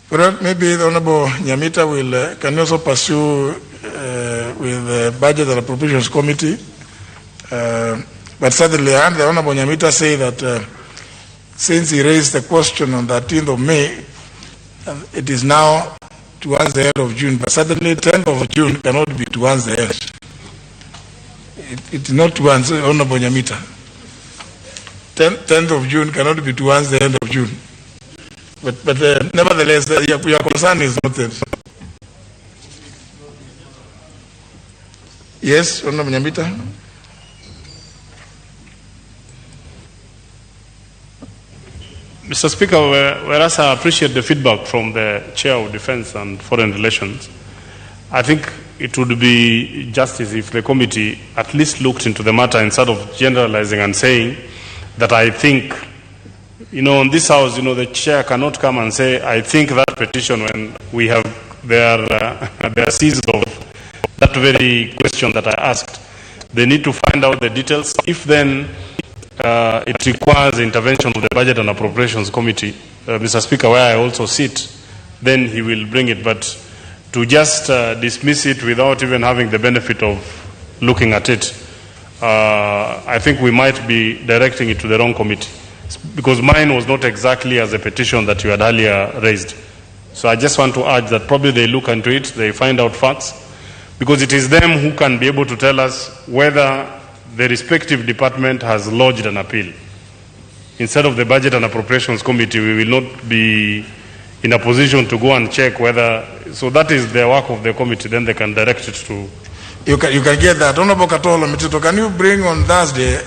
Speaker 7: Well, maybe the Honorable Nyamita will can also pursue with the Budget and Appropriations Committee. But certainly, and the Honorable Nyamita say that since he raised the question on the 13th of May, it is now towards the end of June. But certainly, 10th of June cannot be towards the end. It is not towards Honorable Nyamita. 10th of June cannot be towards the end of June. But nevertheless, your concern is noted. Yes, Honorable Nyamita.
Speaker 15: Mr. Speaker, whereas I appreciate the feedback from the Chair of Defense and Foreign Relations, I think it would be justice if the committee at least looked into the matter instead of generalizing and saying that I think, in this House, the Chair cannot come and say, I think that petition, when we have they are seized of that very question that I asked. They need to find out the details. If then it requires the intervention of the Budget and Appropriations Committee, Mr. Speaker, where I also sit, then he will bring it. But to just dismiss it without even having the benefit of looking at it, I think we might be directing it to the wrong committee. Because mine was not exactly as a petition that you had earlier raised. So I just want to urge that probably they look into it, they find out facts, because it is them who can be able to tell us whether the respective department has lodged an appeal. Instead of the Budget and Appropriations Committee, we will not be in a position to go and check whether, so that is the work of the committee, then they can direct it to.
Speaker 7: You can get that. Honorable Katolo Mitito, can you bring on Thursday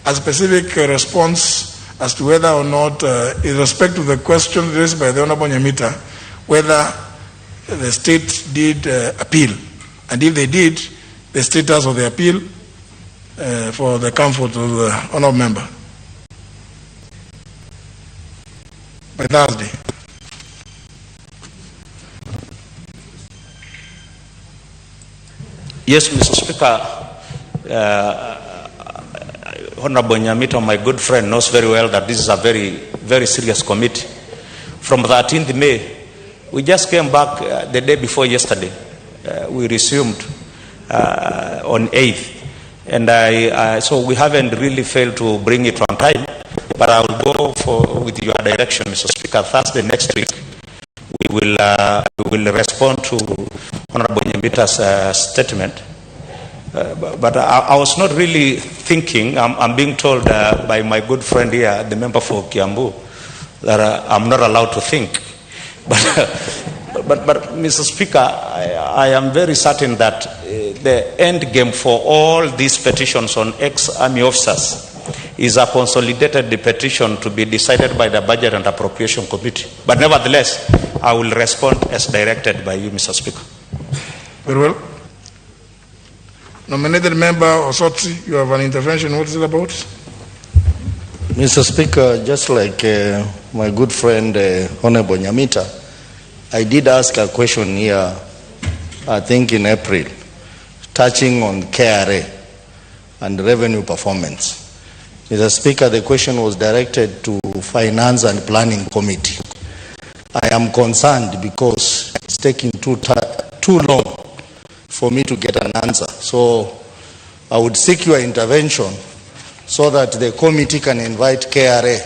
Speaker 7: a specific response as to whether or not, in respect to the question raised by the Honorable Nyamita, whether the state did appeal, and if they did, the status of the appeal for the comfort of the honourable member by Thursday.
Speaker 16: Yes, Mr. Speaker, Honorable Nyamita, my good friend, knows very well that this is a very, very serious committee. From 13th May, we just came back the day before yesterday, we resumed on 8th. And so we haven't really failed to bring it on time, but I will go with your direction, Mr. Speaker. Thursday next week, we will respond to Honorable Nyambita's statement. But I was not really thinking, I'm being told by my good friend here, the member for Kiambu, that I'm not allowed to think. But Mr. Speaker, I am very certain that the end game for all these petitions on ex-army officers is a consolidated petition to be decided by the Budget and Appropriation Committee. But nevertheless, I will respond as directed by you, Mr. Speaker.
Speaker 7: Very well. Nominated member Osotsi, you have an intervention. What is it about?
Speaker 17: Mr. Speaker, just like my good friend Honorable Nyamita, I did ask a question here, I think in April, touching on KRA and revenue performance. Mr. Speaker, the question was directed to Finance and Planning Committee. I am concerned because it's taking too long for me to get an answer. So I would seek your intervention so that the committee can invite KRA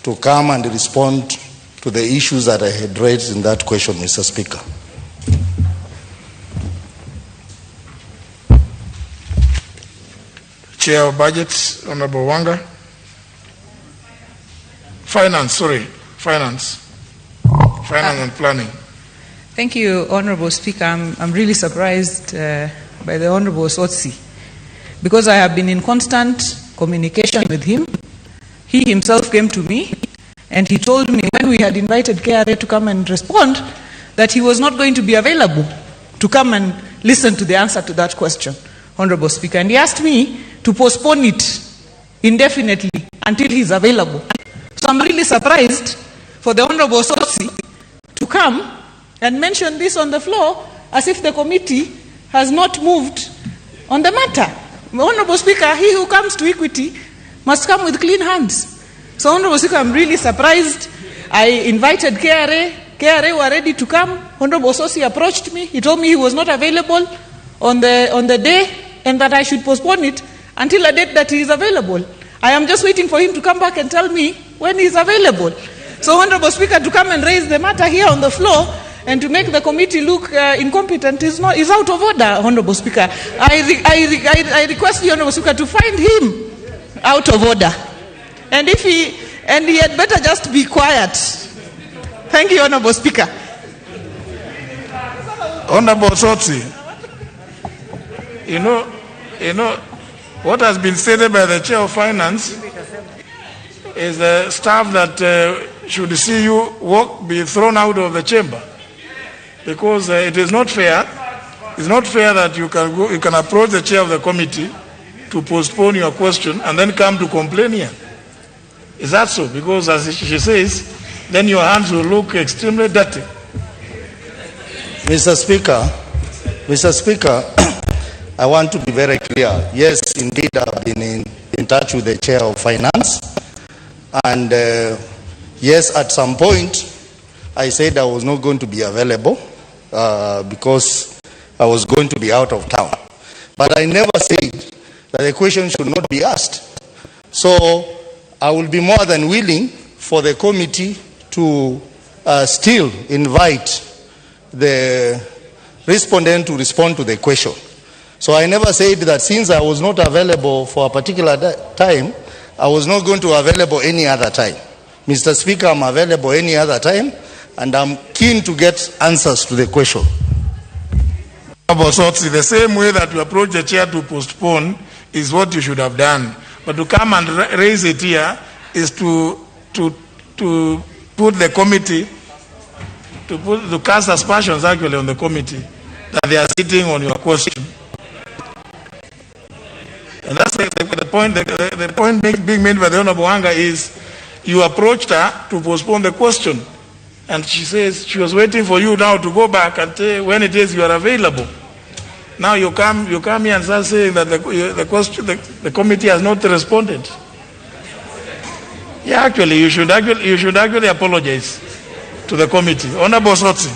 Speaker 17: to come and respond to the issues that I had raised in that question, Mr. Speaker.
Speaker 7: Chair of Budget, Honorable Wanga. Finance and Planning.
Speaker 18: Thank you, Honorable Speaker. I'm really surprised by the Honorable Sotsi, because I have been in constant communication with him. He himself came to me and he told me when we had invited KRA to come and respond that he was not going to be available to come and listen to the answer to that question, Honorable Speaker. And he asked me to postpone it indefinitely until he's available. So I'm really surprised for the Honorable Sotsi to come and mention this on the floor as if the committee has not moved on the matter. Honorable Speaker, he who comes to equity must come with clean hands. So, Honorable Speaker, I'm really surprised. I invited KRA. KRA were ready to come. Honorable Sotsi approached me. He told me he was not available on the day and that I should postpone it until a date that he is available. I am just waiting for him to come back and tell me when he is available. So, Honorable Speaker, to come and raise the matter here on the floor and to make the committee look incompetent is out of order, Honorable Speaker. I request the Honorable Speaker to find him out of order. And he had better just be quiet. Thank you, Honorable Speaker.
Speaker 7: Honorable Sotsi, you know, what has been stated by the Chair of Finance is the staff that should see you be thrown out of the chamber, because it is not fair. It's not fair that you can approach the Chair of the committee to postpone your question and then come to complain here. Is that so? Because as she says, then your hands will look extremely dirty.
Speaker 17: Mr. Speaker, I want to be very clear. Yes, indeed, I've been in touch with the Chair of Finance. And yes, at some point, I said I was not going to be available because I was going to be out of town. But I never said that the question should not be asked. So I will be more than willing for the committee to still invite the respondent to respond to the question. So I never said that since I was not available for a particular time, I was not going to be available any other time. Mr. Speaker, I'm available any other time, and I'm keen to get answers to the question.
Speaker 7: The same way that you approach the chair to postpone is what you should have done. But to come and raise it here is to put the committee, to cast aspersions actually on the committee that they are sitting on your question. And that's the point. The point being made by the Honorable Wanga is you approached her to postpone the question, and she says she was waiting for you now to go back and say when it is you are available. Now you come here and start saying that the committee has not responded. Yeah, actually, you should actually apologize to the committee. Honorable Sotsi,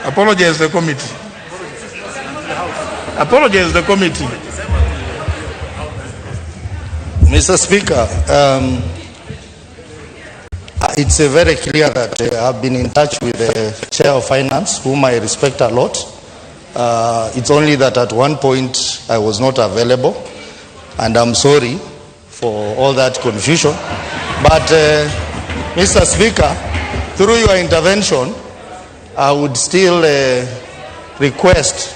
Speaker 7: apologize to the committee. Apologize the committee.
Speaker 17: Mr. Speaker, it's very clear that I've been in touch with the Chair of Finance, whom I respect a lot. It's only that at one point I was not available, and I'm sorry for all that confusion. But, Mr. Speaker, through your intervention, I would still request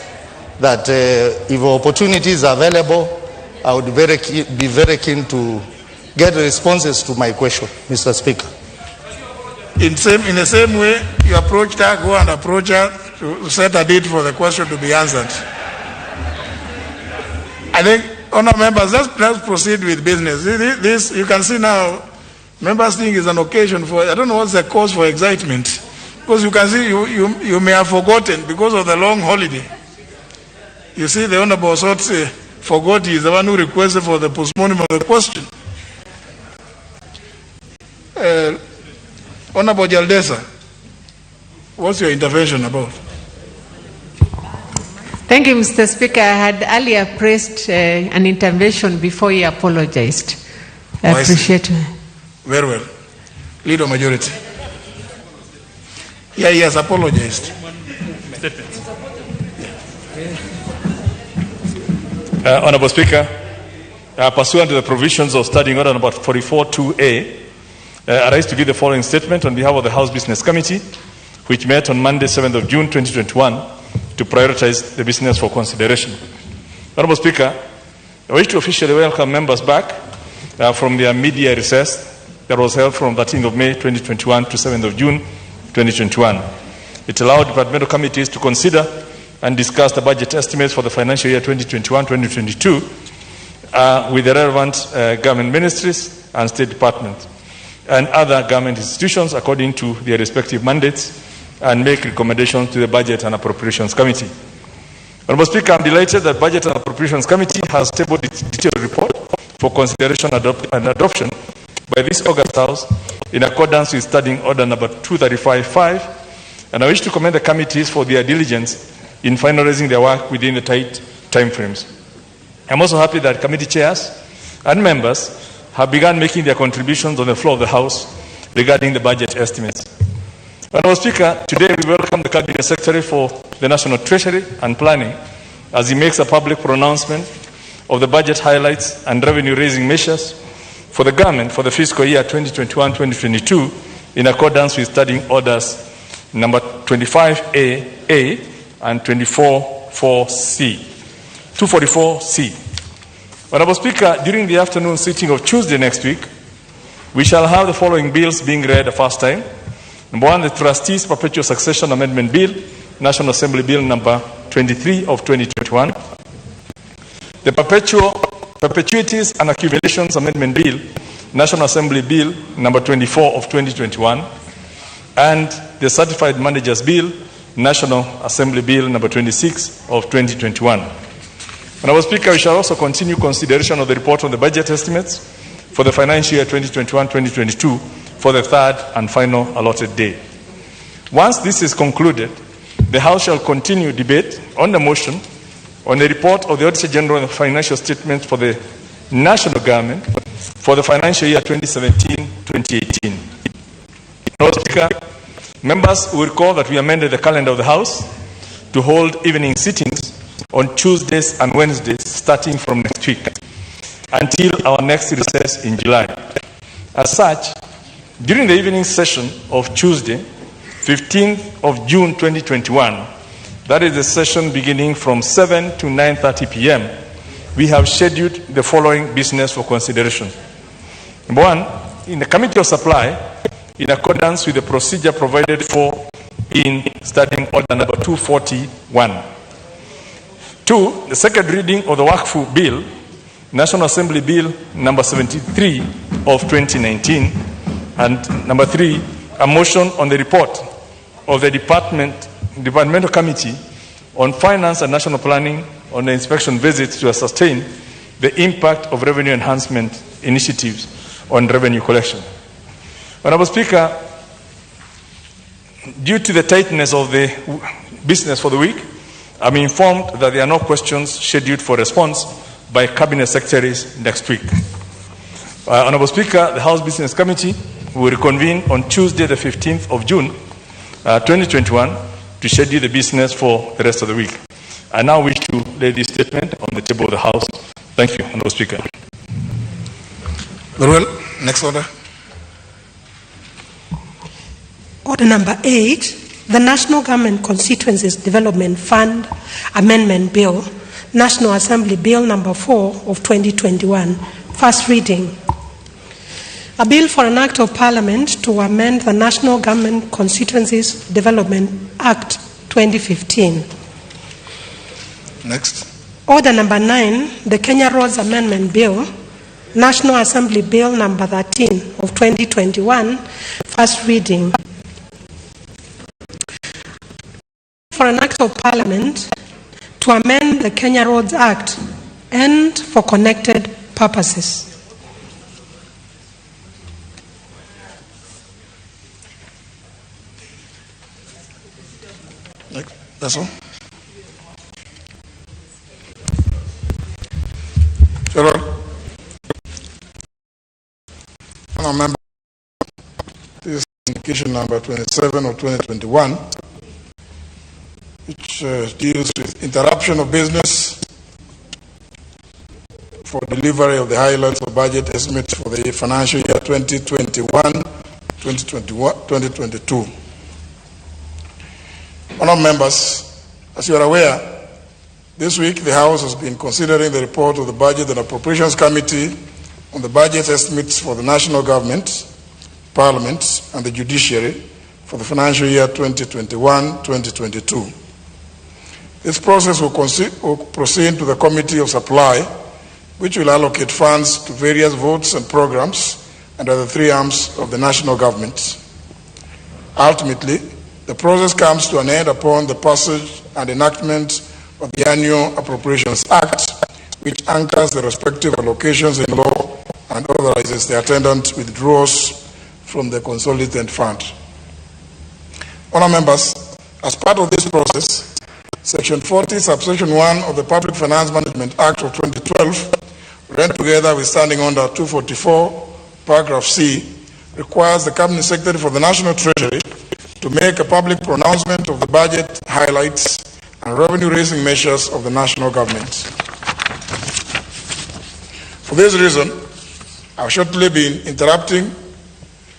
Speaker 17: that if opportunity is available, I would be very keen to get responses to my question, Mr. Speaker.
Speaker 7: In the same way you approached her, go and approach her to set a date for the question to be answered. I think, honourable members, let's proceed with business. This you can see now, members think is an occasion for, I don't know what's the cause for excitement. Because you can see you may have forgotten because of the long holiday. You see, the Honourable Sotse forgot he is the one who requested for the postponement of the question. Honourable Jaldesa, what's your intervention about?
Speaker 19: Thank you, Mr. Speaker. I had earlier praised an intervention before he apologized. I appreciate it.
Speaker 7: Very well. Leader majority. Yeah, he has apologized.
Speaker 9: Honourable Speaker, pursuant to the provisions of Standing Order number 44.2a, I rise to give the following statement on behalf of the House Business Committee, which met on Monday, 7th of June 2021, to prioritize the business for consideration. Honourable Speaker, I wish to officially welcome members back from their media recess that was held from 13th of May 2021 to 7th of June 2021. It allowed departmental committees to consider and discuss the budget estimates for the financial year 2021-2022 with the relevant government ministries and state departments and other government institutions according to their respective mandates, and make recommendations to the Budget and Appropriations Committee. Honourable Speaker, I'm delighted that Budget and Appropriations Committee has tabled its detailed report for consideration and adoption by this August House in accordance with Standing Order number 235.5, and I wish to commend the committees for their diligence in finalizing their work within the tight timeframes. I'm also happy that committee chairs and members have begun making their contributions on the floor of the House regarding the budget estimates. Honourable Speaker, today we welcome the Cabinet Secretary for the National Treasury and Planning as he makes a public pronouncement of the budget highlights and revenue-raising measures for the government for the fiscal year 2021-2022 in accordance with Standing Orders number 25A and 244C. Honourable Speaker, during the afternoon sitting of Tuesday next week, we shall have the following bills being read the first time. Number one, the Trustees Perpetual Succession Amendment Bill, National Assembly Bill number 23 of 2021. The Perpetuities and Accumulations Amendment Bill, National Assembly Bill number 24 of 2021. And the Certified Managers Bill, National Assembly Bill number 26 of 2021. Honourable Speaker, we shall also continue consideration of the report on the budget estimates for the financial year 2021-2022 for the third and final allotted day. Once this is concluded, the House shall continue debate on the motion on the report of the Auditor General of Financial Statements for the national government for the financial year 2017-2018. Honourable Speaker, members will recall that we amended the calendar of the House to hold evening sittings on Tuesdays and Wednesdays starting from next week until our next recess in July. As such, during the evening session of Tuesday, 15th of June 2021, that is the session beginning from 7 to 9:30 p.m., we have scheduled the following business for consideration. Number one, in the Committee of Supply, in accordance with the procedure provided for in Standing Order number 241. Two, the second reading of the Waqf Bill, National Assembly Bill number 73 of 2019. And number three, a motion on the report of the Departmental Committee on Finance and National Planning on the inspection visits to ascertain the impact of revenue enhancement initiatives on revenue collection. Honourable Speaker, due to the tightness of the business for the week, I'm informed that there are no questions scheduled for response by Cabinet Secretaries next week. Honorable Speaker, the House Business Committee will reconvene on Tuesday, the 15th of June, 2021, to schedule the business for the rest of the week. I now wish to lay this statement on the table of the House. Thank you, Honorable Speaker.
Speaker 7: Very well. Next order.
Speaker 8: Order number 8, the National Government Constituencies Development Fund Amendment Bill, National Assembly Bill number 4 of 2021, first reading. A bill for an act of Parliament to amend the National Government Constituencies Development Act 2015.
Speaker 7: Next.
Speaker 8: Order number 9, the Kenya Roads Amendment Bill, National Assembly Bill number 13 of 2021, first reading. For an act of Parliament to amend the Kenya Roads Act and for connected purposes.
Speaker 7: That's all. General. Member, this is indication number 27 of 2021, which deals with interruption of business for delivery of the highlights of budget estimates for the financial year 2021-2022. Honourable members, as you are aware, this week the House has been considering the report of the Budget and Appropriations Committee on the budget estimates for the national government, Parliament, and the judiciary for the financial year 2021-2022. This process will proceed to the Committee of Supply, which will allocate funds to various votes and programs under the three arms of the national government. Ultimately, the process comes to an end upon the passage and enactment of the Annual Appropriations Act, which anchors the respective allocations in law and authorizes the attendant withdrawals from the consolidated fund. Honourable members, as part of this process, Section 40, Subsection 1 of the Public Finance Management Act of 2012, read together with Standing Order 244, Paragraph C, requires the Cabinet Secretary for the National Treasury to make a public pronouncement of the budget highlights and revenue-raising measures of the national government. For this reason, I've shortly been interrupting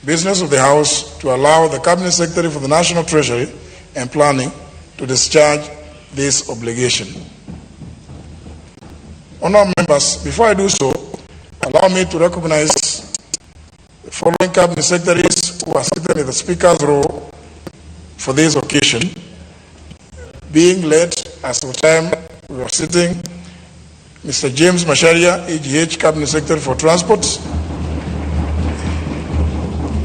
Speaker 7: business of the House to allow the Cabinet Secretary for the National Treasury and Planning to discharge this obligation. Honourable members, before I do so, allow me to recognize the following Cabinet Secretaries who are seated in the Speaker's row for this occasion, being led as the time we are sitting, Mr. James Macharia, EGH Cabinet Secretary for Transport,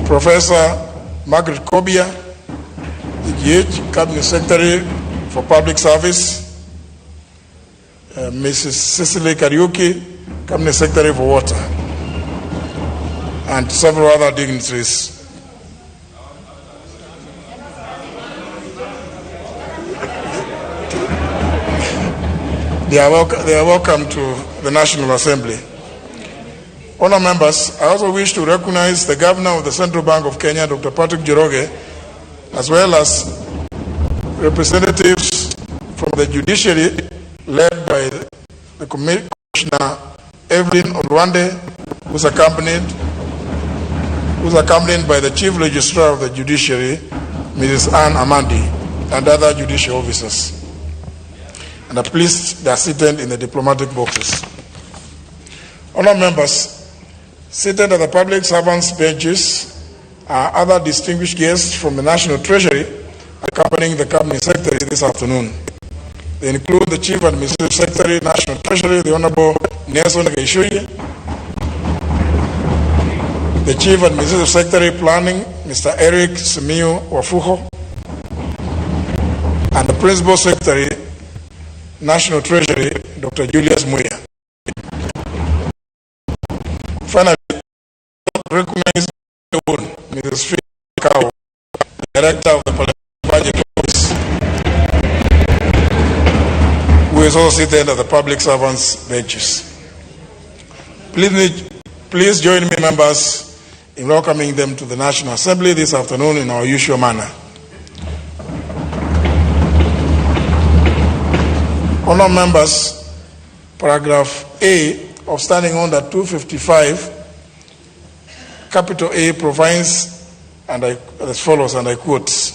Speaker 7: Professor Margaret Kobia, EGH Cabinet Secretary for Public Service, Mrs. Cecily Kariuki, Cabinet Secretary for Water, and several other dignitaries. They are welcome to the National Assembly. Honourable members, I also wish to recognize the Governor of the Central Bank of Kenya, Dr. Patrick Njoroge, as well as representatives from the judiciary led by the Commissioner Evelyn Olwande, who's accompanied by the Chief Registrar of the Judiciary, Mrs. Anne Amandi, and other judicial officers. And are pleased they are seated in the diplomatic boxes. Honourable members, seated at the public servants' benches are other distinguished guests from the National Treasury accompanying the Cabinet Secretary this afternoon. They include the Chief Administrative Secretary, National Treasury, the Honourable Nelson Gaishuye, the Chief Administrative Secretary, Planning, Mr. Eric Simiyu Wafuho, and the Principal Secretary, National Treasury, Dr. Julius Muya. Finally, recognize Mrs. Phil Kao, Director of the Parliamentary Budget Office. is also seated at the public servants' benches. Please join me, members, in welcoming them to the National Assembly this afternoon in our usual manner. Honourable members, paragraph A of Standing Order 255, capital A provides as follows, and I quote,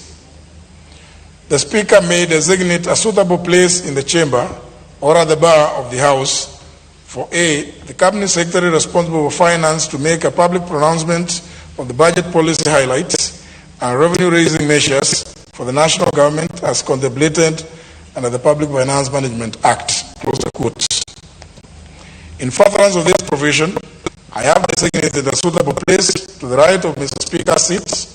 Speaker 7: "The Speaker may designate a suitable place in the chamber or at the bar of the House for A, the Cabinet Secretary responsible for finance to make a public pronouncement of the budget policy highlights and revenue-raising measures for the national government as contemplated under the Public Finance Management Act." Close the quotes. In furtherance of this provision, I have designated a suitable place to the right of Mr. Speaker's seat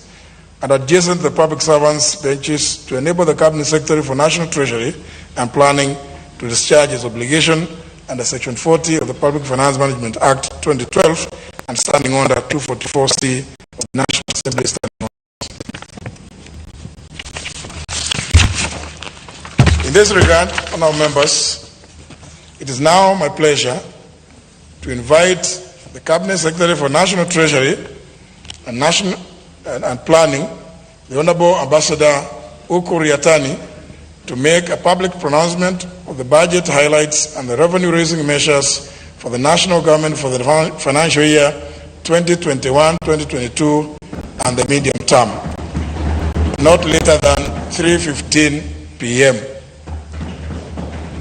Speaker 7: and adjacent to the public servants' benches to enable the Cabinet Secretary for National Treasury and Planning to discharge his obligation under Section 40 of the Public Finance Management Act 2012 and Standing Order 244C of the National Assembly Standing Order. In this regard, honourable members, it is now my pleasure to invite the Cabinet Secretary for National Treasury and Planning, the Honourable Ambassador Ukur Yatani, to make a public pronouncement of the budget highlights and the revenue-raising measures for the national government for the financial year 2021-2022 and the medium term, not later than 3:15 p.m.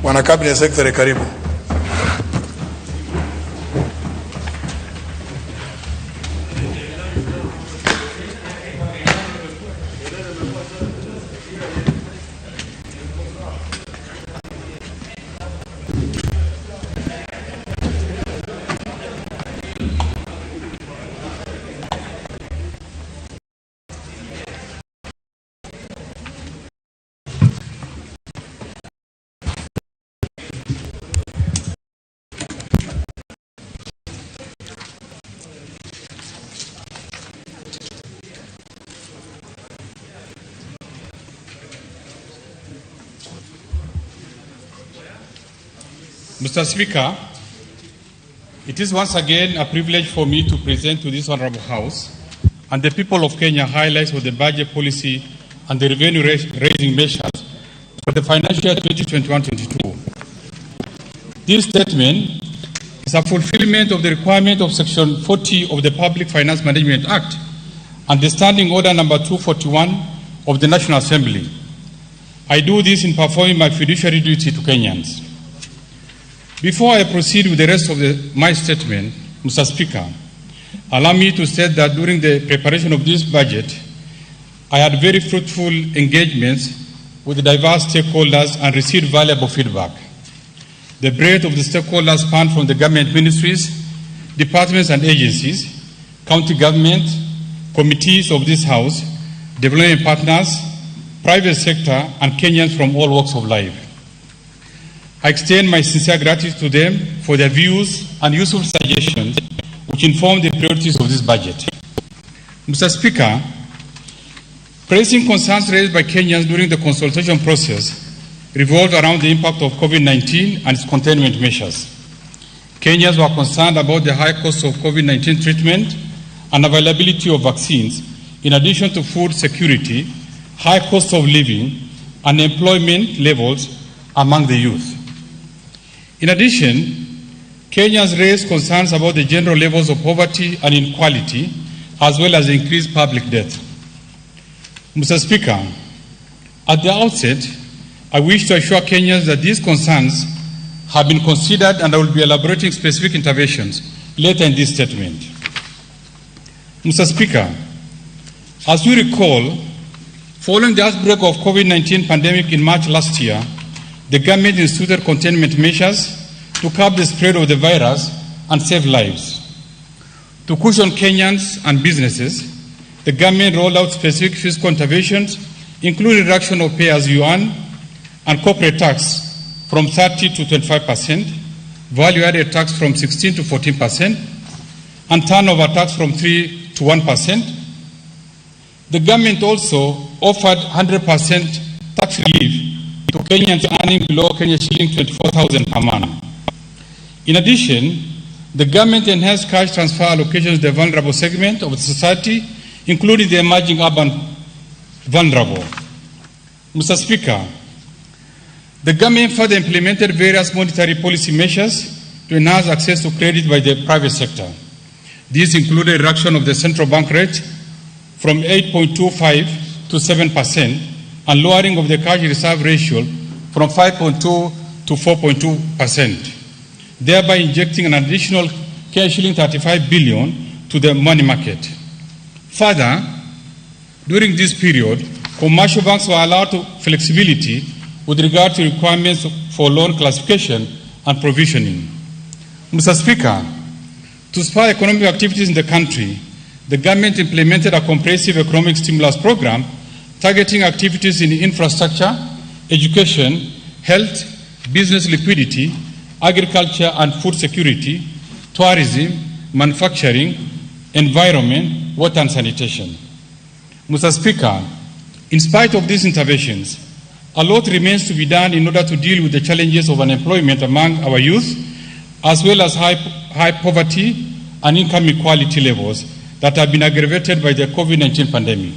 Speaker 7: Bwana Cabinet Secretary, karibu.
Speaker 20: Mr. Speaker, it is once again a privilege for me to present to this Honourable House and the people of Kenya highlights of the budget policy and the revenue-raising measures for the financial year 2021-22. This statement is a fulfillment of the requirement of Section 40 of the Public Finance Management Act and the Standing Order number 241 of the National Assembly. I do this in performing my fiduciary duty to Kenyans. Before I proceed with the rest of my statement, Mr. Speaker, allow me to state that during the preparation of this budget, I had very fruitful engagements with diverse stakeholders and received valuable feedback. The breadth of the stakeholders spanned from the government ministries, departments and agencies, county government, committees of this House, development partners, private sector, and Kenyans from all walks of life. I extend my sincere gratitude to them for their views and useful suggestions which inform the priorities of this budget. Mr. Speaker, pressing concerns raised by Kenyans during the consultation process revolved around the impact of COVID-19 and its containment measures. Kenyans were concerned about the high cost of COVID-19 treatment and availability of vaccines, in addition to food security, high cost of living, and employment levels among the youth. In addition, Kenyans raised concerns about the general levels of poverty and inequality, as well as increased public debt. Mr. Speaker, at the outset, I wish to assure Kenyans that these concerns have been considered and I will be elaborating specific interventions later in this statement. Mr. Speaker, as you recall, following the outbreak of COVID-19 pandemic in March last year, the government instituted containment measures to curb the spread of the virus and save lives. To cushion Kenyans and businesses, the government rolled out specific fiscal interventions, including reduction of pay-as-you-earn and corporate tax from 30 to 25%, value-added tax from 16 to 14%, and turnover tax from 3 to 1%. The government also offered 100% tax relief to Kenyans earning below Kenya shilling 24,000 per month. In addition, the government enhanced cash transfer allocations to the vulnerable segment of the society, including the emerging urban vulnerable. Mr. Speaker, the government further implemented various monetary policy measures to enhance access to credit by the private sector. These included a reduction of the central bank rate from 8.25 to 7% and lowering of the cash reserve ratio from 5.2 to 4.2%, thereby injecting an additional shilling 35 billion to the money market. Further, during this period, commercial banks were allowed flexibility with regard to requirements for loan classification and provisioning. Mr. Speaker, to spur economic activities in the country, the government implemented a comprehensive economic stimulus program targeting activities in infrastructure, education, health, business liquidity, agriculture and food security, tourism, manufacturing, environment, water and sanitation. Mr. Speaker, in spite of these interventions, a lot remains to be done in order to deal with the challenges of unemployment among our youth, as well as high poverty and income equality levels that have been aggravated by the COVID-19 pandemic.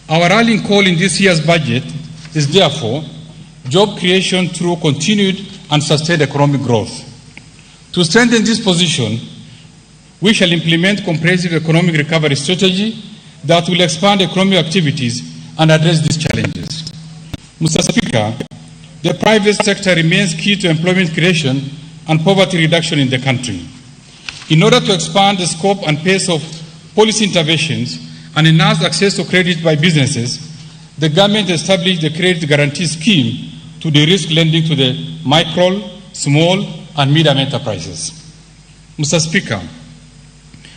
Speaker 20: Our rallying call in this year's budget is therefore job creation through continued and sustained economic growth. To strengthen this position, we shall implement comprehensive economic recovery strategy that will expand economic activities and address these challenges. Mr. Speaker, the private sector remains key to employment creation and poverty reduction in the country. In order to expand the scope and pace of policy interventions and enhance access to credit by businesses, the government established the Credit Guarantee Scheme to de-risk lending to the micro, small, and medium enterprises. Mr. Speaker,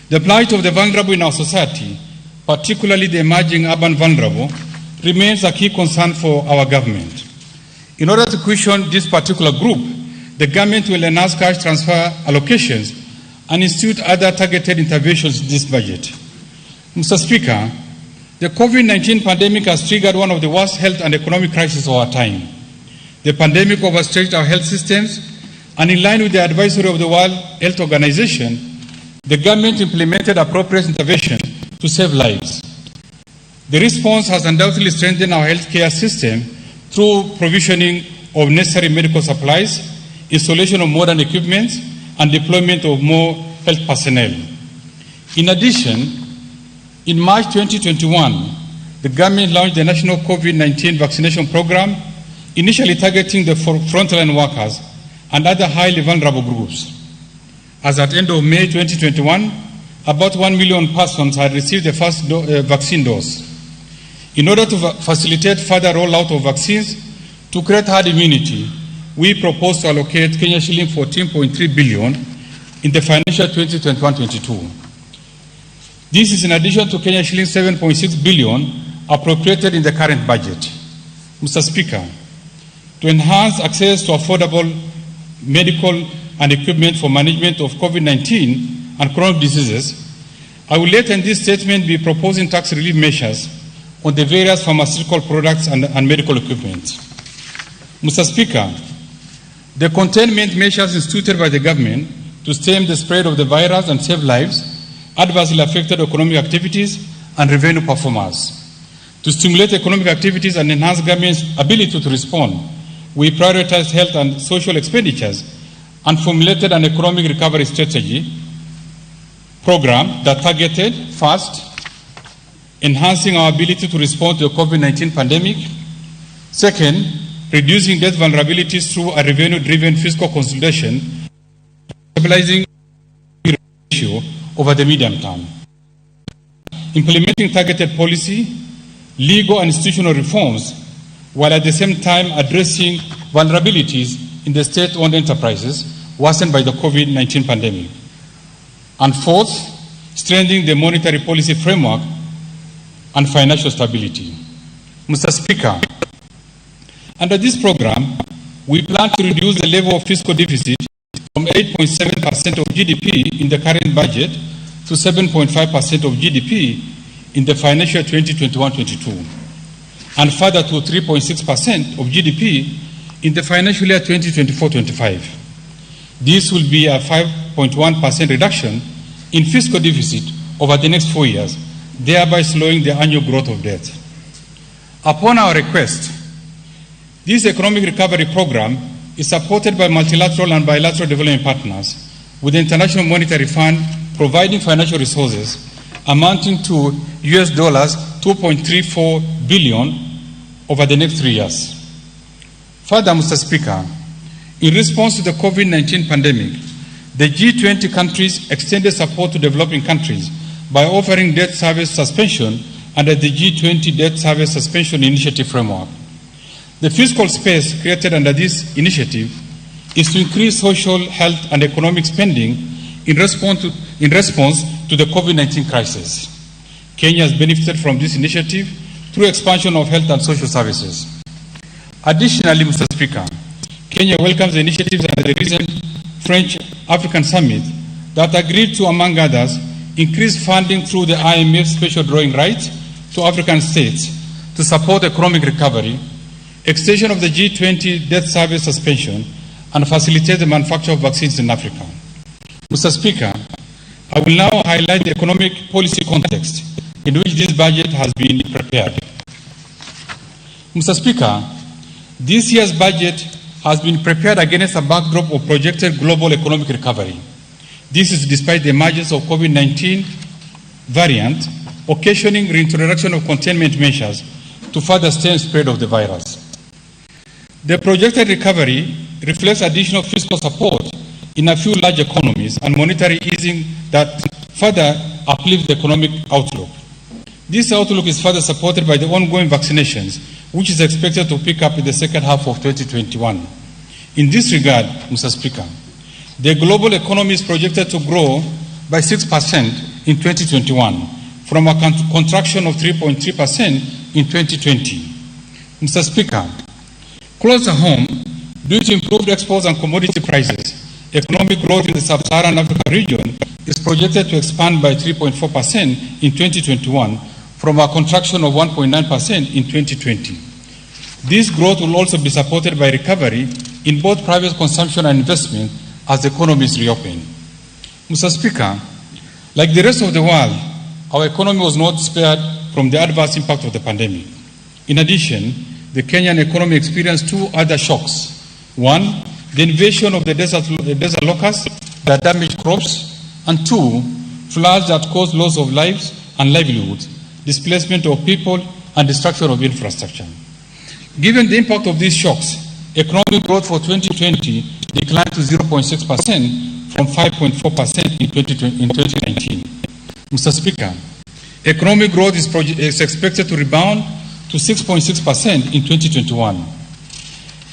Speaker 20: the plight of the vulnerable in our society, particularly the emerging urban vulnerable, remains a key concern for our government. In order to cushion this particular group, the government will enhance cash transfer allocations and institute other targeted interventions in this budget. Mr. Speaker, the COVID-19 pandemic has triggered one of the worst health and economic crises of our time. The pandemic overstretched our health systems, and in line with the advisory of the World Health Organization, the government implemented appropriate interventions to save lives. The response has undoubtedly strengthened our healthcare system through provisioning of necessary medical supplies, installation of modern equipment, and deployment of more health personnel. In addition, in March 2021, the government launched the National COVID-19 Vaccination Program, initially targeting the frontline workers and other highly vulnerable groups. As at end of May 2021, about 1 million persons had received the first vaccine dose. In order to facilitate further rollout of vaccines to create herd immunity, we propose to allocate Kenya shilling 14.3 billion in the financial 2021-22. This is in addition to Kenya shilling 7.6 billion appropriated in the current budget. Mr. Speaker, to enhance access to affordable medical and equipment for management of COVID-19 and chronic diseases, I will later in this statement be proposing tax relief measures on the various pharmaceutical products and medical equipment. Mr. Speaker, the containment measures instituted by the government to stem the spread of the virus and save lives adversely affected economic activities and revenue performance. To stimulate economic activities and enhance government's ability to respond, we prioritized health and social expenditures and formulated an economic recovery strategy program that targeted, first, enhancing our ability to respond to the COVID-19 pandemic. Second, reducing debt vulnerabilities through a revenue-driven fiscal consolidation, stabilizing the ratio over the medium term. Implementing targeted policy, legal and institutional reforms, while at the same time addressing vulnerabilities in the state-owned enterprises worsened by the COVID-19 pandemic. And fourth, strengthening the monetary policy framework and financial stability. Mr. Speaker, under this program, we plan to reduce the level of fiscal deficit from 8.7% of GDP in the current budget to 7.5% of GDP in the financial 2021-22. and further to 3.6% of GDP in the financial year 2024-25. This will be a 5.1% reduction in fiscal deficit over the next 4 years, thereby slowing the annual growth of debt. Upon our request, this economic recovery program is supported by multilateral and bilateral development partners, with the International Monetary Fund providing financial resources amounting to US dollars 2.34 billion over the next 3 years. Further, Mr. Speaker, in response to the COVID-19 pandemic, the G20 countries extended support to developing countries by offering debt service suspension under the G20 Debt Service Suspension Initiative framework. The fiscal space created under this initiative is to increase social, health, and economic spending in response to the COVID-19 crisis. Kenya has benefited from this initiative through expansion of health and social services. Additionally, Mr. Speaker, Kenya welcomes the initiatives under the recent French-African Summit that agreed to, among others, increase funding through the IMF special drawing rights to African states to support economic recovery, extension of the G20 debt service suspension, and facilitate the manufacture of vaccines in Africa. Mr. Speaker, I will now highlight the economic policy context in which this budget has been prepared. Mr. Speaker, this year's budget has been prepared against a backdrop of projected global economic recovery. This is despite the emergence of COVID-19 variant, occasioning reintroduction of containment measures to further stem spread of the virus. The projected recovery reflects additional fiscal support in a few large economies and monetary easing that further uplift the economic outlook. This outlook is further supported by the ongoing vaccinations, which is expected to pick up in the second half of 2021. In this regard, Mr. Speaker, the global economy is projected to grow by 6% in 2021 from a contraction of 3.3% in 2020. Mr. Speaker, close to home, due to improved exports and commodity prices, economic growth in the sub-Saharan Africa region is projected to expand by 3.4% in 2021 from a contraction of 1.9% in 2020. This growth will also be supported by recovery in both private consumption and investment as the economies reopen. Mr. Speaker, like the rest of the world, our economy was not spared from the adverse impact of the pandemic. In addition, the Kenyan economy experienced two other shocks. One, the invasion of the desert locusts that damaged crops, and two, floods that caused loss of lives and livelihoods, displacement of people, and destruction of infrastructure. Given the impact of these shocks, economic growth for 2020 declined to 0.6% from 5.4% in 2019. Mr. Speaker, economic growth is expected to rebound to 6.6% in 2021.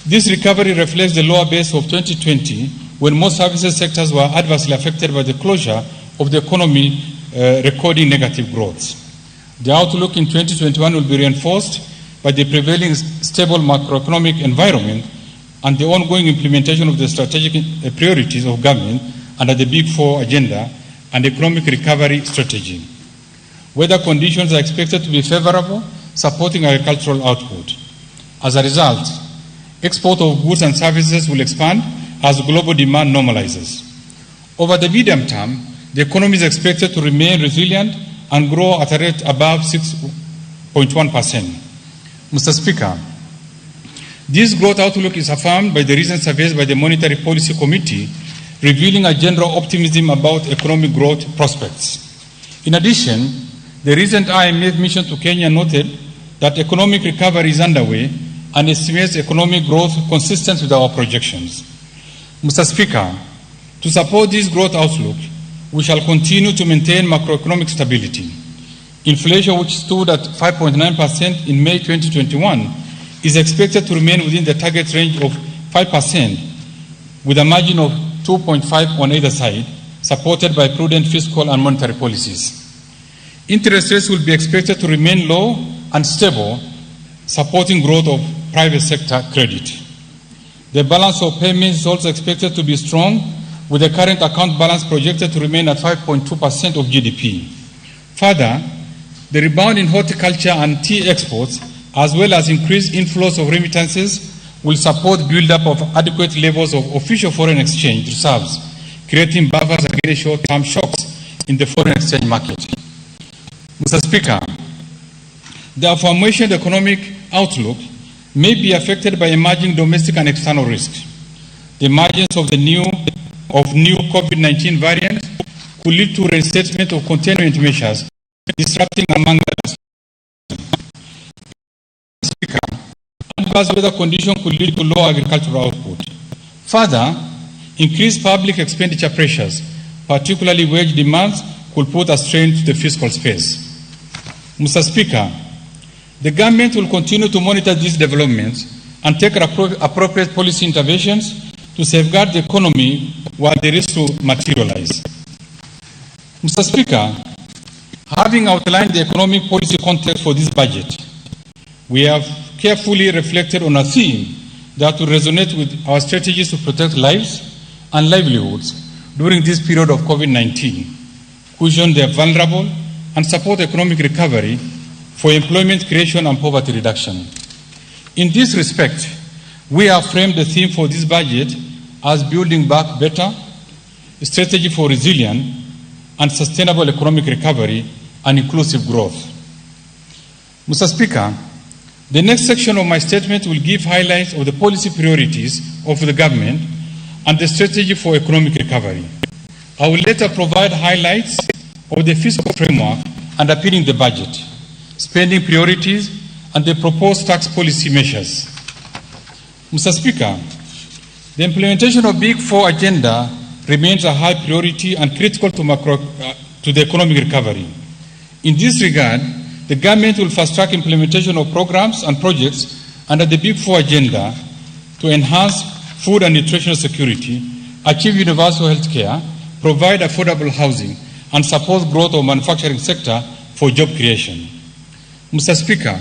Speaker 20: This recovery reflects the lower base of 2020, when most services sectors were adversely affected by the closure of the economy, recording negative growth. The outlook in 2021 will be reinforced by the prevailing stable macroeconomic environment and the ongoing implementation of the strategic priorities of government under the Big Four agenda and economic recovery strategy. Weather conditions are expected to be favorable, supporting agricultural output. As a result, export of goods and services will expand as global demand normalizes. Over the medium term, the economy is expected to remain resilient and grow at a rate above 6.1%. Mr. Speaker, this growth outlook is affirmed by the recent surveys by the Monetary Policy Committee, revealing a general optimism about economic growth prospects. In addition, the recent IMF mission to Kenya noted that economic recovery is underway and estimates economic growth consistent with our projections. Mr. Speaker, to support this growth outlook, we shall continue to maintain macroeconomic stability. Inflation, which stood at 5.9% in May 2021, is expected to remain within the target range of 5%, with a margin of 2.5 on either side, supported by prudent fiscal and monetary policies. Interest rates will be expected to remain low and stable, supporting growth of private sector credit. The balance of payments is also expected to be strong, with the current account balance projected to remain at 5.2% of GDP. Further, the rebound in horticulture and tea exports as well as increased inflows of remittances, will support build-up of adequate levels of official foreign exchange reserves, creating buffers against short-term shocks in the foreign exchange market. Mr. Speaker, the aforementioned economic outlook may be affected by emerging domestic and external risks. The emergence of new COVID-19 variants could lead to reinstatement of containment measures, disrupting among others. Speaker, adverse weather conditions could lead to low agricultural output. Further, increased public expenditure pressures, particularly wage demands, could put a strain to the fiscal space. Mr. Speaker, the government will continue to monitor these developments and take appropriate policy interventions to safeguard the economy while the risks to materialize. Mr. Speaker, having outlined the economic policy context for this budget, we have carefully reflected on a theme that will resonate with our strategies to protect lives and livelihoods during this period of COVID-19, cushion the vulnerable, and support economic recovery for employment creation and poverty reduction. In this respect, we have framed the theme for this budget as Building Back Better, a strategy for resilient and sustainable economic recovery and inclusive growth. Mr. Speaker, the next section of my statement will give highlights of the policy priorities of the government and the strategy for economic recovery. I will later provide highlights of the fiscal framework underpinning the budget, spending priorities, and the proposed tax policy measures. Mr. Speaker, the implementation of Big Four agenda remains a high priority and critical to the economic recovery. In this regard, the government will fast-track implementation of programs and projects under the Big Four agenda to enhance food and nutritional security, achieve universal health care, provide affordable housing, and support growth of manufacturing sector for job creation. Mr. Speaker,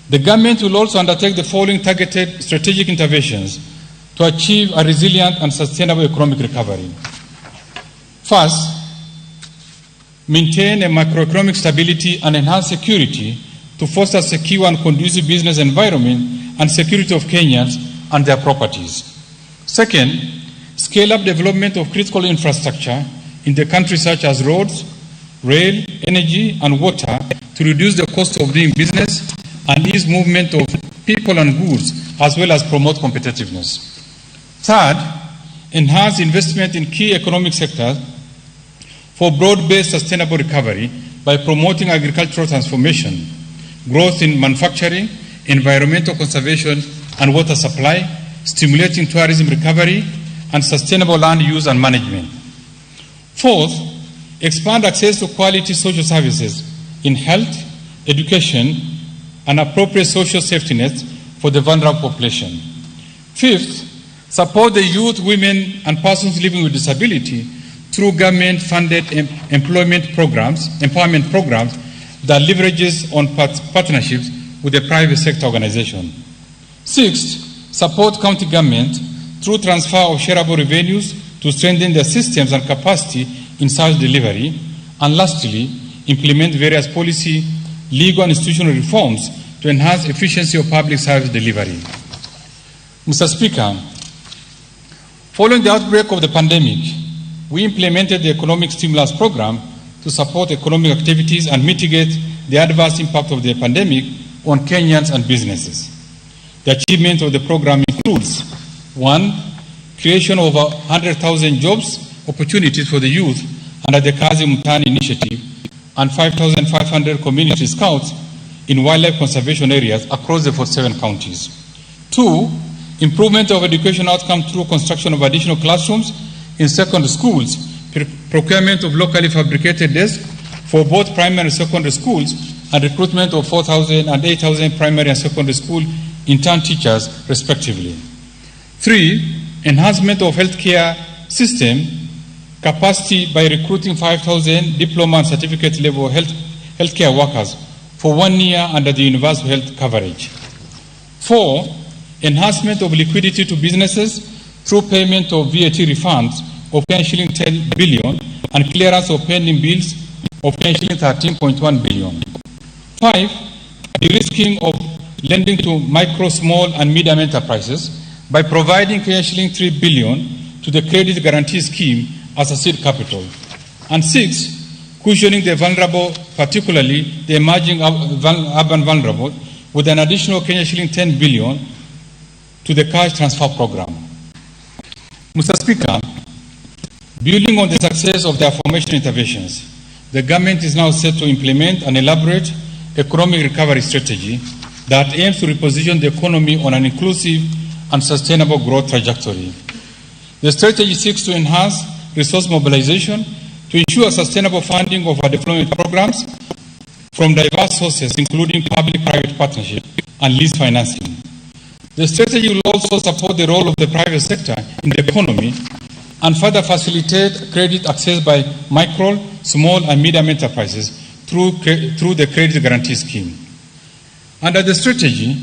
Speaker 20: the government will also undertake the following targeted strategic interventions to achieve a resilient and sustainable economic recovery. First, maintain a macroeconomic stability and enhance security to foster secure and conducive business environment and security of Kenyans and their properties. Second, scale up development of critical infrastructure in the country such as roads, rail, energy, and water to reduce the cost of doing business and ease movement of people and goods, as well as promote competitiveness. Third, enhance investment in key economic sectors for broad-based sustainable recovery by promoting agricultural transformation, growth in manufacturing, environmental conservation and water supply, stimulating tourism recovery, and sustainable land use and management. Fourth, expand access to quality social services in health, education, and appropriate social safety nets for the vulnerable population. Fifth, support the youth, women, and persons living with disability through government-funded empowerment programs that leverages on partnerships with the private sector organization. Sixth, support county government through transfer of shareable revenues to strengthen their systems and capacity in service delivery. And lastly, implement various policy, legal, and institutional reforms to enhance efficiency of public service delivery. Mr. Speaker, following the outbreak of the pandemic, we implemented the economic stimulus program to support economic activities and mitigate the adverse impact of the pandemic on Kenyans and businesses. The achievement of the program includes: 1, creation of 100,000 jobs opportunities for the youth under the Kazi Mtaani initiative and 5,500 community scouts in wildlife conservation areas across the 47 counties. 2, improvement of education outcomes through construction of additional classrooms in secondary schools, procurement of locally fabricated desks for both primary and secondary schools, and recruitment of 4,000 and 8,000 primary and secondary school intern teachers, respectively. 3, enhancement of healthcare system capacity by recruiting 5,000 diploma and certificate level healthcare workers for 1 year under the universal health coverage. 4, enhancement of liquidity to businesses through payment of VAT refunds of shilling 10 billion and clearance of pending bills of shilling 13.1 billion. 5, de-risking of lending to micro, small, and medium enterprises by providing shilling 3 billion to the credit guarantee scheme as a seed capital. And 6, cushioning the vulnerable, particularly the emerging urban vulnerable, with an additional shilling 10 billion to the cash transfer program. Mr. Speaker, building on the success of the aforementioned interventions, the government is now set to implement an elaborate economic recovery strategy that aims to reposition the economy on an inclusive and sustainable growth trajectory. The strategy seeks to enhance resource mobilization to ensure sustainable funding of our deployment programs from diverse sources, including public-private partnership and lease financing. The strategy will also support the role of the private sector in the economy and further facilitate credit access by micro, small, and medium enterprises through the credit guarantee scheme. Under the strategy,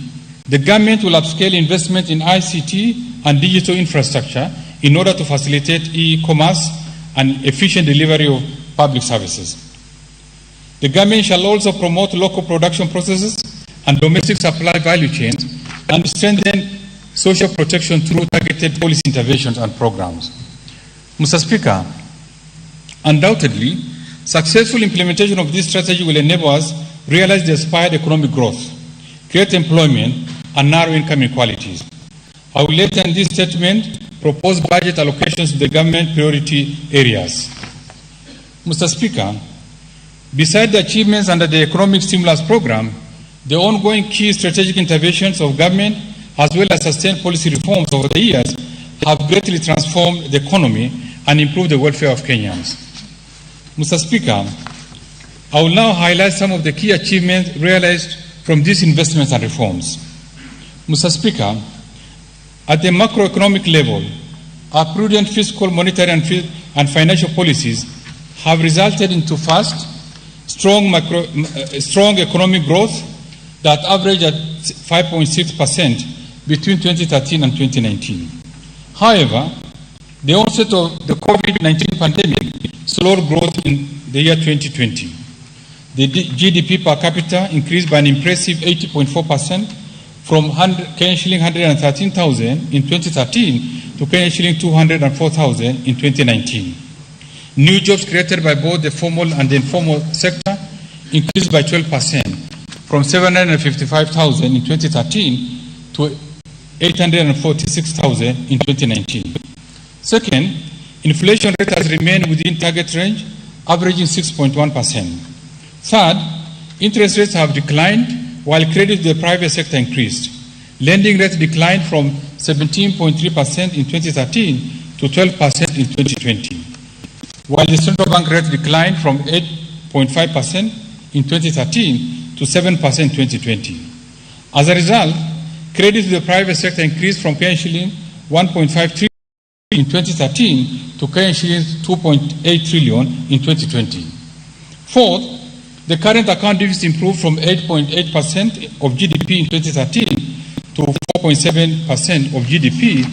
Speaker 20: the government will upscale investment in ICT and digital infrastructure in order to facilitate e-commerce and efficient delivery of public services. The government shall also promote local production processes and domestic supply value chains and strengthen social protection through targeted policy interventions and programs. Mr. Speaker, undoubtedly, successful implementation of this strategy will enable us to realize the aspired economic growth, create employment, and narrow income inequalities. I will later in this statement propose budget allocations to the government priority areas. Mr. Speaker, besides the achievements under the economic stimulus program, the ongoing key strategic interventions of government as well as sustained policy reforms over the years have greatly transformed the economy and improved the welfare of Kenyans. Mr. Speaker, I will now highlight some of the key achievements realized from these investments and reforms. Mr. Speaker, at the macroeconomic level, our prudent fiscal, monetary, and financial policies have resulted into fast, strong economic growth that averaged at 5.6% between 2013 and 2019. However, the onset of the COVID-19 pandemic slowed growth in the year 2020. The GDP per capita increased by an impressive 80.4% from shilling 113,000 in 2013 to shilling 204,000 in 2019. New jobs created by both the formal and the informal sector increased by 12% from 755,000 in 2013 to 846,000 in 2019. Second, inflation rate has remained within target range, averaging 6.1%. Third, interest rates have declined while credit to the private sector increased. Lending rates declined from 17.3% in 2013 to 12% in 2020, while the central bank rate declined from 8.5% in 2013 to 7% in 2020. As a result, credit to the private sector increased from shilling 1.5 trillion in 2013 to shilling 2.8 trillion in 2020. Fourth, the current account deficit improved from 8.8% of GDP in 2013 to 4.7% of GDP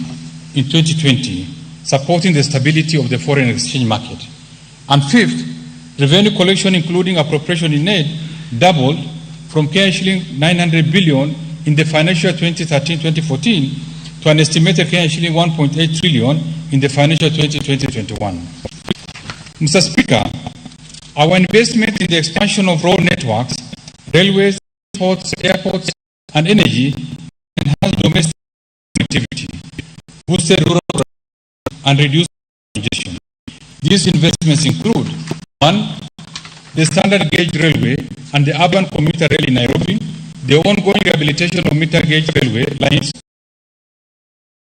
Speaker 20: in 2020, supporting the stability of the foreign exchange market. And fifth, revenue collection, including appropriation in aid, doubled from shilling 900 billion in the financial year 2013-2014 to an estimated shilling 1.8 trillion in the financial 2020-21. Mr. Speaker, our investment in the expansion of road networks, railways, ports, airports, and energy enhanced domestic connectivity, boosted rural and reduced congestion. These investments include: 1. The standard gauge railway and the urban commuter rail in Nairobi, the ongoing rehabilitation of meter gauge railway lines